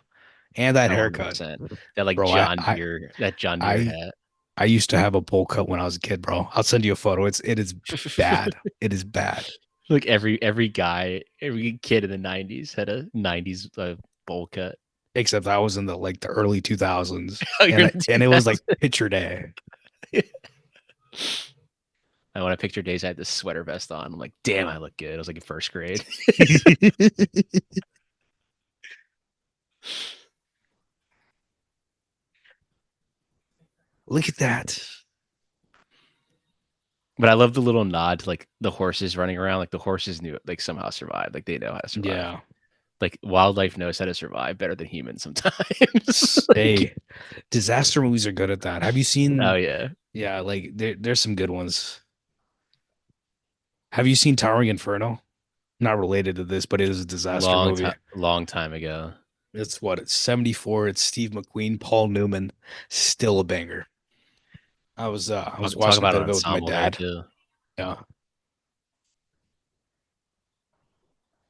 And that haircut. 100%. That like Bro, That John Deere I hat. I used to have a bowl cut when I was a kid, bro. I'll send you a photo. It is bad. It is bad. Like every kid in the '90s had a '90s bowl cut. Except I was in the early 2000s, Oh, you're and in it, the and it was like 2000s. picture day. I when I picture days, I had this sweater vest on. I'm like, damn, I look good. I was like in first grade. Look at that. But I love the little nod to like the horses running around. Like the horses knew like somehow survived. Like they know how to survive. Yeah. Like wildlife knows how to survive better than humans sometimes. Like, Hey, disaster movies are good at that. Have you oh seen? yeah, Yeah, like there's some good ones. Have you seen Towering Inferno? Not related to this, but it is a disaster movie. long time ago. It's 74. It's Steve McQueen, Paul Newman. Still a banger. I was Talk watching a about bit an of it with my ensemble there dad. too. Yeah.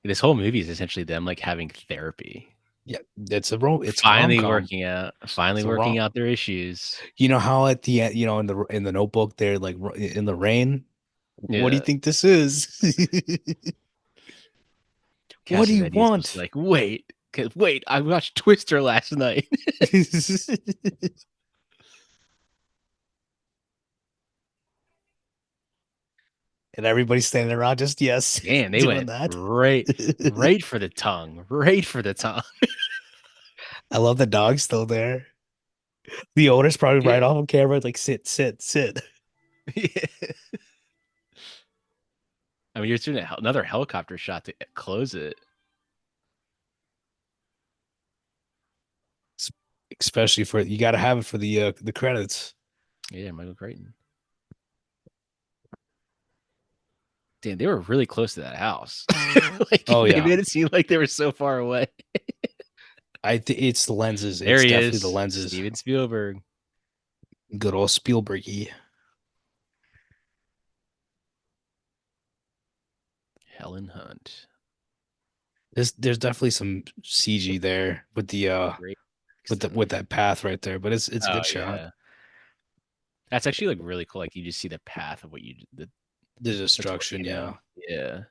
This whole movie is essentially them like having therapy, Yeah, it's a rom-com. finally It's a rom working out their issues. You know how at the end, in the notebook they're like in the rain. What do you Yeah, think this is? What do Cass's you idea is supposed to be want? like, wait, I watched Twister last night. And everybody's standing around just yes, Damn, they doing went that. right for the tongue, right for the tongue. I love the dog still there. The owner's probably right Yeah. off of camera, like sit, sit, sit. Yeah. I mean, you're doing another helicopter shot to close it. Especially for you got to have it for the credits. Yeah, Michael Crichton. Damn, they were really close to that house. Like Oh they yeah, made it seem like they were so far away. it's the lenses. There It's he definitely the is, lenses. Steven Spielberg, Good old Spielbergy. Helen Hunt. There's definitely some CG there with the Great. with that path right there, but it's a Oh good shot. yeah, that's actually like really cool. Like you just see the path of what The the destruction, tornado. yeah.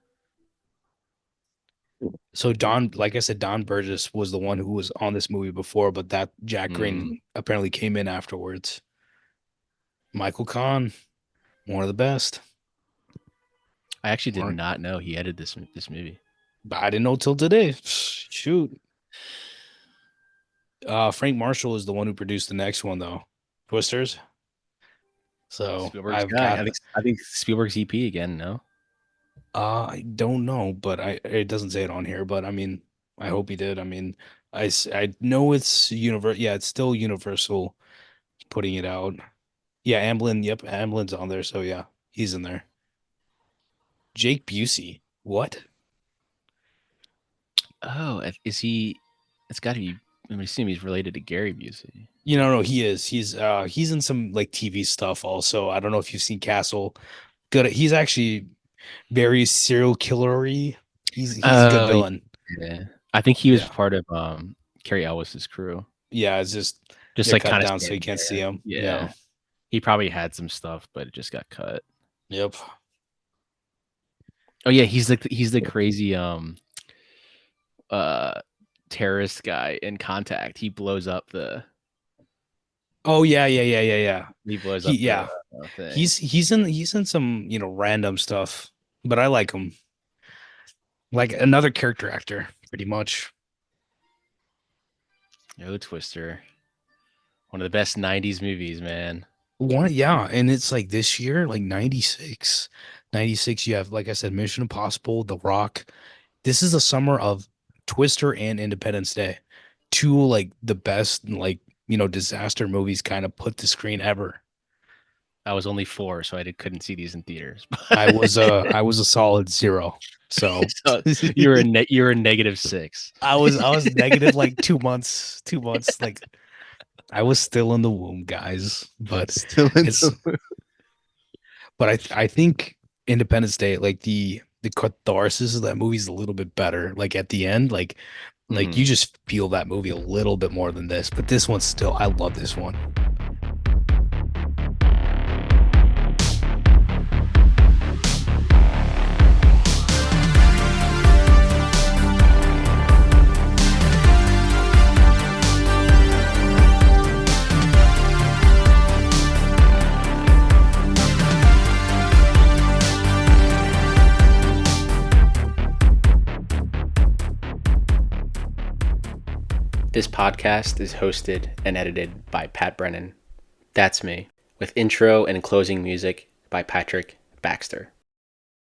Yeah. So Don, like I said, Don Burgess was the one who was on this movie before, but that Jack Mm. Green apparently came in afterwards. Michael Kahn, one of the best. I actually did Mark, not know he edited this movie. but I didn't know till today. Shoot. Frank Marshall is the one who produced the next one though, Twisters. So Spielberg's I've guy. got. I think Spielberg's EP again. No. I don't know, but it doesn't say it on here. But I mean, I hope he did. I mean, I know it's universe. Yeah, it's still Universal putting it out. Yeah, Amblin. Yep, Amblin's on there. So yeah, he's in there. Jake Busey. What? Oh, is he? It's got to be. I'm assuming he's related to Gary Busey. No, he is. He's in some like TV stuff also. I don't know if you've seen Castle. Good. He's actually very serial killery. He's a good Oh villain. yeah, I think he was Yeah. part of Carrie Ellis's crew. Yeah, it's just Just they're like cut kind of down so you standing can't see there. him. Yeah. Yeah, he probably had some stuff, but it just got cut. Yep. Oh yeah, he's the crazy uh terrorist guy in Contact. Oh yeah. He blows He up the yeah. thing. He's in some, random stuff, but I like him. Like another character actor, pretty much. Oh, Twister. One of the best 90s movies, man. Yeah, and it's like this year, like 96. 96, you have, like I said, Mission Impossible, The Rock. This is the summer of Twister and Independence Day. Two like the best like, disaster movies kind of put to screen ever. I was only 4, so couldn't see these in theaters. I was a solid 0. So So you're a -6. I was negative like 2 months, 2 months. Like I was still in the womb, guys. But Still in it's but I think Independence Day, like the catharsis of that movie is a little bit better. Like at the end, like you Mhm. just feel that movie a little bit more than this. But this one's still, I love this one. This podcast is hosted and edited by Pat Brennan. That's me, with intro and closing music by Patrick Baxter.